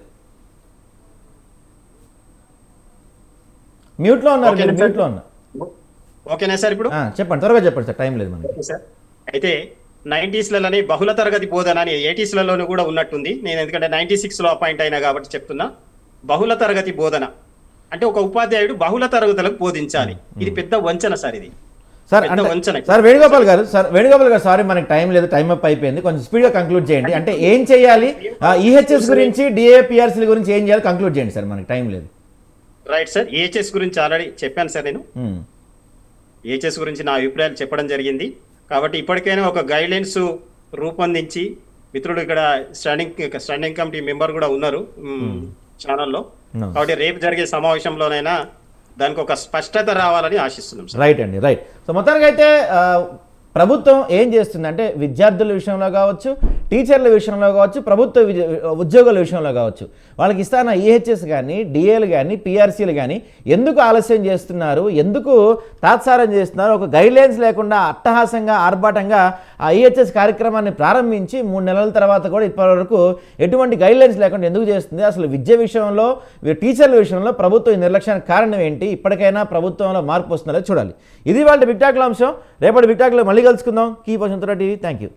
మ్యూట్లో ఉన్నారు, మ్యూట్లో ఉన్నారు. ఓకేనా సార్? ఇప్పుడు చెప్పండి, త్వరగా చెప్పండి సార్, టైం లేదు మనకి. సార్ అయితే 90sలలోని బహుళ తరగతి బోధన అని 80sలలోనూ కూడా ఉన్నట్టుంది. నేను ఎందుకంటే 96లో అపాయింట్ అయినా కాబట్టి చెప్తున్నా. బహుళ తరగతి బోధన అంటే ఒక ఉపాధ్యాయుడు బహుళ తరగతులకు బోధించాలి. ఇది పెద్ద వంచన సార్. ఇది సార్ వేణుగోపాల్ గారు సారీ మనకి టైం లేదు, టైం అప్ అయిపోయింది, కొంచెం స్పీడ్గా కంక్లూడ్ చేయండి. అంటే ఏం చేయాలి, ఈహెచ్ఎస్ గురించి, డిఏపిఆర్సీ గురించి ఏం చేయాలి, కంక్లూడ్ చేయండి సార్, మనకి టైం లేదు. రైట్ సార్, ఈహెచ్ఎస్ గురించి ఆల్రెడీ చెప్పాను సార్ నేను. ఈహెచ్ఎస్ గురించి నా అభిప్రాయాలు చెప్పడం జరిగింది. కాబట్టి ఇప్పటికైనా ఒక గైడ్లైన్స్ రూపొందించి, మిత్రుడు ఇక్కడ స్టాండింగ్ కమిటీ మెంబర్ కూడా ఉన్నారు ఛానల్లో, కాబట్టి రేపు జరిగే సమావేశంలోనైనా దానికి ఒక స్పష్టత రావాలని ఆశిస్తున్నాం సార్. రైట్ అండి, రైట్. సో మొత్తానికి అయితే ప్రభుత్వం ఏం చేస్తుందంటే విద్యార్థుల విషయంలో కావచ్చు, టీచర్ల విషయంలో కావచ్చు, ప్రభుత్వ ఉద్యోగుల విషయంలో కావచ్చు, వాళ్ళకి ఇస్తాన ఈహెచ్ఎస్ కానీ, డిఏలు కానీ, పిఆర్సీలు కానీ ఎందుకు ఆలస్యం చేస్తున్నారు, ఎందుకు తాత్సారం చేస్తున్నారు, ఒక గైడ్లైన్స్ లేకుండా అట్టహాసంగా ఆర్భాటంగా ఆ ఈహెచ్ఎస్ కార్యక్రమాన్ని ప్రారంభించి 3 నెలల తర్వాత కూడా ఇప్పటివరకు ఎటువంటి గైడ్లైన్స్ లేకుండా ఎందుకు చేస్తుంది, అసలు విద్య విషయంలో, టీచర్ల విషయంలో ప్రభుత్వం ఈ నిర్లక్ష్యానికి కారణం ఏంటి, ఇప్పటికైనా ప్రభుత్వంలో మార్పు వస్తుందో చూడాలి. ఇది వాళ్ళ బిగ్ టాక్లో అంశం. రేపటి బిగ్ టాక్లో మళ్ళీ కలుసుకుందాం. Keep watching TV. Thank you.